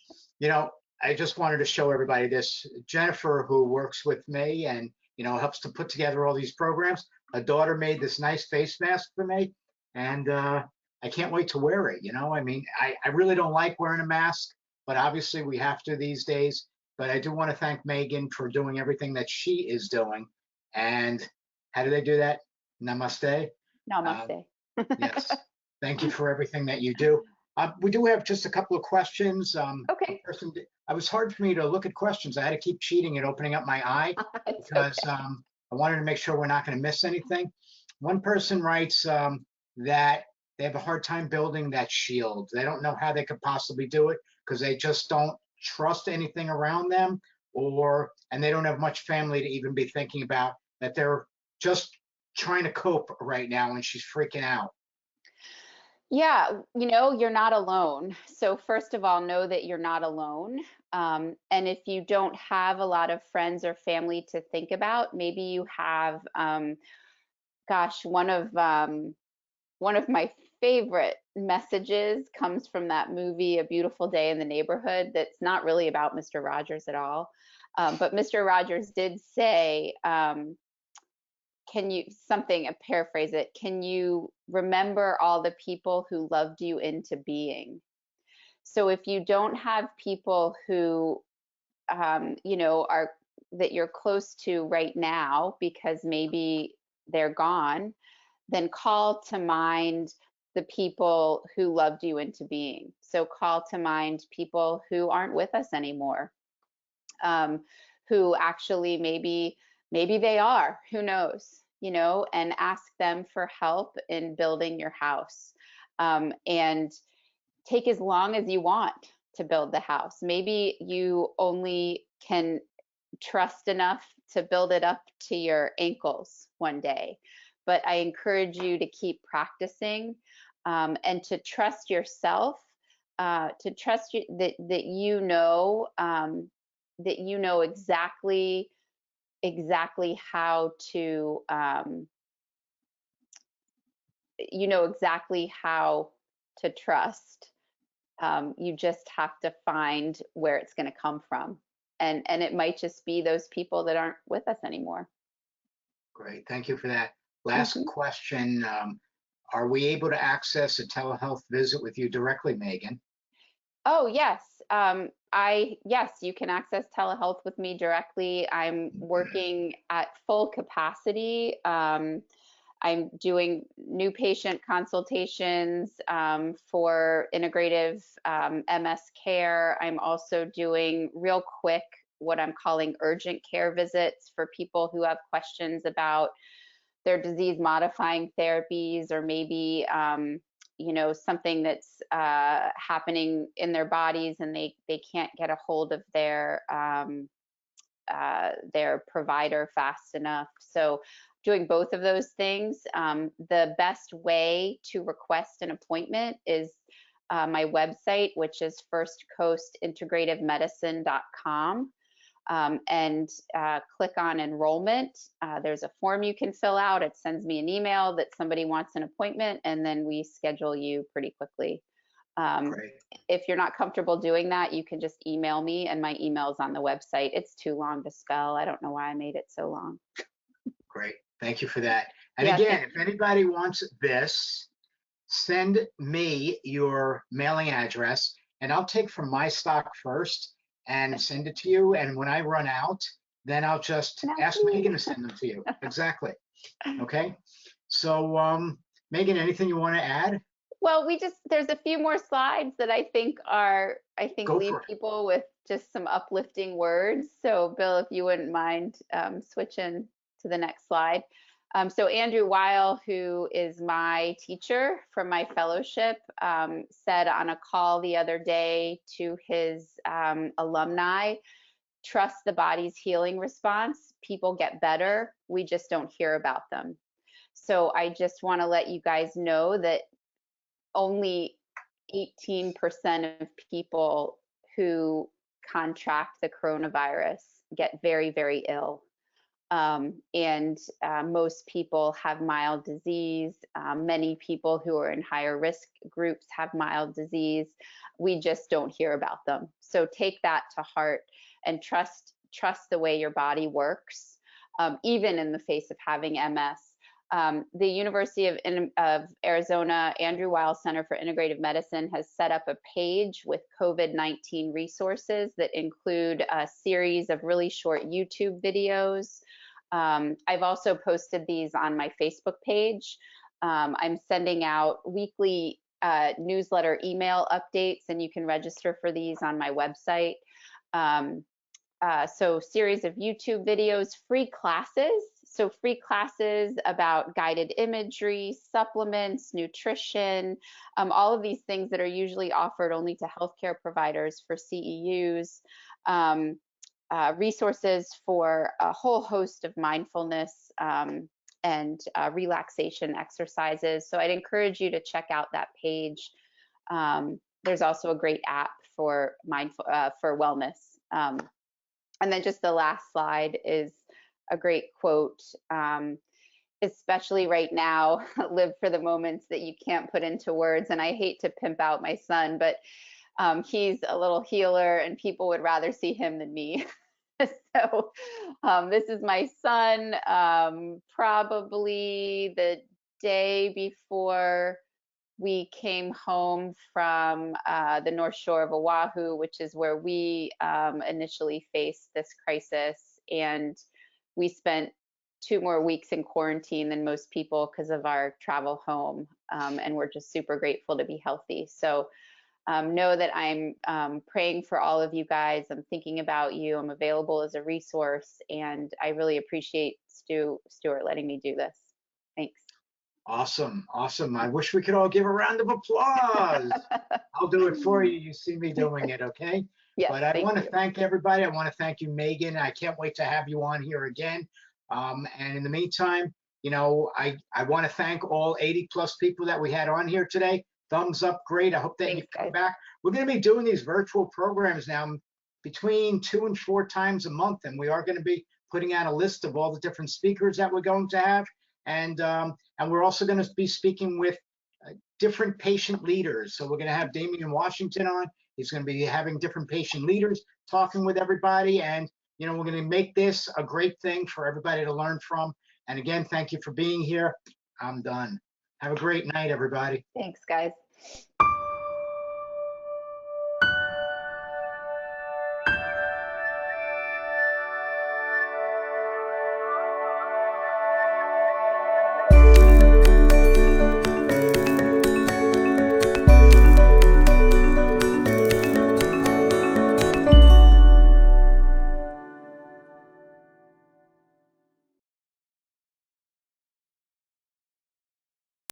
I just wanted to show everybody this. Jennifer, who works with me and, helps to put together all these programs, her daughter made this nice face mask for me. And I can't wait to wear it. I really don't like wearing a mask, but obviously we have to these days. But I do want to thank Megan for doing everything that she is doing. And how do they do that? Namaste. Namaste. Yes. Thank you for everything that you do. We do have just a couple of questions. Okay. It was hard for me to look at questions. I had to keep cheating and opening up my eye because okay. I wanted to make sure we're not going to miss anything. One person writes that they have a hard time building that shield. They don't know how they could possibly do it because they just don't trust anything around them, and they don't have much family to even be thinking about that. They're just trying to cope right now, and she's freaking out. Yeah, you're not alone. So first of all, know that you're not alone. And if you don't have a lot of friends or family to think about, maybe you have, one of my favorite messages comes from that movie, A Beautiful Day in the Neighborhood. That's not really about Mr. Rogers at all. But Mr. Rogers did say, paraphrase it, can you remember all the people who loved you into being? So if you don't have people who, are that you're close to right now because maybe they're gone, then call to mind the people who loved you into being. So call to mind people who aren't with us anymore, who actually maybe they are, who knows, and ask them for help in building your house. And take as long as you want to build the house. Maybe you only can trust enough to build it up to your ankles one day, but I encourage you to keep practicing and to trust yourself, to trust you that you know exactly how to trust. You just have to find where it's going to come from, and it might just be those people that aren't with us anymore. Great, thank you for that. last Mhm. question. Are we able to access a telehealth visit with you directly, Megan? Oh, yes. Yes, you can access telehealth with me directly. I'm working at full capacity. I'm doing new patient consultations for integrative MS care. I'm also doing real quick, what I'm calling urgent care visits for people who have questions about their disease modifying therapies, or maybe something that's happening in their bodies and they can't get a hold of their provider fast enough. So doing both of those things. The best way to request an appointment is my website, which is firstcoastintegrativemedicine.com. And click on enrollment. There's a form you can fill out. It sends me an email that somebody wants an appointment, and then we schedule you pretty quickly. Great, If you're not comfortable doing that, you can just email me, and my email's on the website. It's too long to spell. I don't know why I made it so long. great. Thank you for that. And Yeah, again, if anybody wants this, send me your mailing address and I'll take from my stock first and send it to you. And when I run out, then I'll just that's ask Megan me. to send them to you. Exactly. Okay. So, Megan, anything you want to add? Well, there's a few more slides that I think Go leave for it. people with just some uplifting words. So Bill, if you wouldn't mind switching to the next slide. So Andrew Weil, who is my teacher from my fellowship, said on a call the other day to his alumni, trust the body's healing response. People get better. We just don't hear about them. So I just want to let you guys know that only 18% of people who contract the coronavirus get very, very ill. And most people have mild disease. Many people who are in higher risk groups have mild disease. We just don't hear about them. So take that to heart and trust the way your body works, even in the face of having MS. The University of Arizona Andrew Weil Center for Integrative Medicine has set up a page with COVID-19 resources that include a series of really short YouTube videos. I've also posted these on my Facebook page. I'm sending out weekly newsletter email updates, and you can register for these on my website. So series of YouTube videos, free classes. So free classes about guided imagery, supplements, nutrition, all of these things that are usually offered only to healthcare providers for CEUs. Resources for a whole host of mindfulness and relaxation exercises. So I'd encourage you to check out that page. There's also a great app for wellness. And then just the last slide is a great quote, especially right now, live for the moments that you can't put into words. And I hate to pimp out my son, but he's a little healer and people would rather see him than me. So this is my son, probably the day before we came home from the North Shore of Oahu, which is where we initially faced this crisis. And we spent 2 more weeks in quarantine than most people because of our travel home. And we're just super grateful to be healthy. So know that I'm praying for all of you guys. I'm thinking about you. I'm available as a resource. And I really appreciate Stuart letting me do this. Thanks. Awesome. Awesome. I wish we could all give a round of applause. I'll do it for you. You see me doing it, okay? Yes, But I thank want to you. thank everybody. I want to thank you, Megan. I can't wait to have you on here again. And in the meantime, I want to thank all 80 plus people that we had on here today. Thumbs up, great. I hope that you Thanks, come guys. back. We're going to be doing these virtual programs now between 2 and 4 times a month, and we are going to be putting out a list of all the different speakers that we're going to have. And we're also going to be speaking with different patient leaders. So we're going to have Damian Washington on. He's going to be having different patient leaders talking with everybody. And, we're going to make this a great thing for everybody to learn from. And again, thank you for being here. I'm done. Have a great night, everybody. Thanks, guys.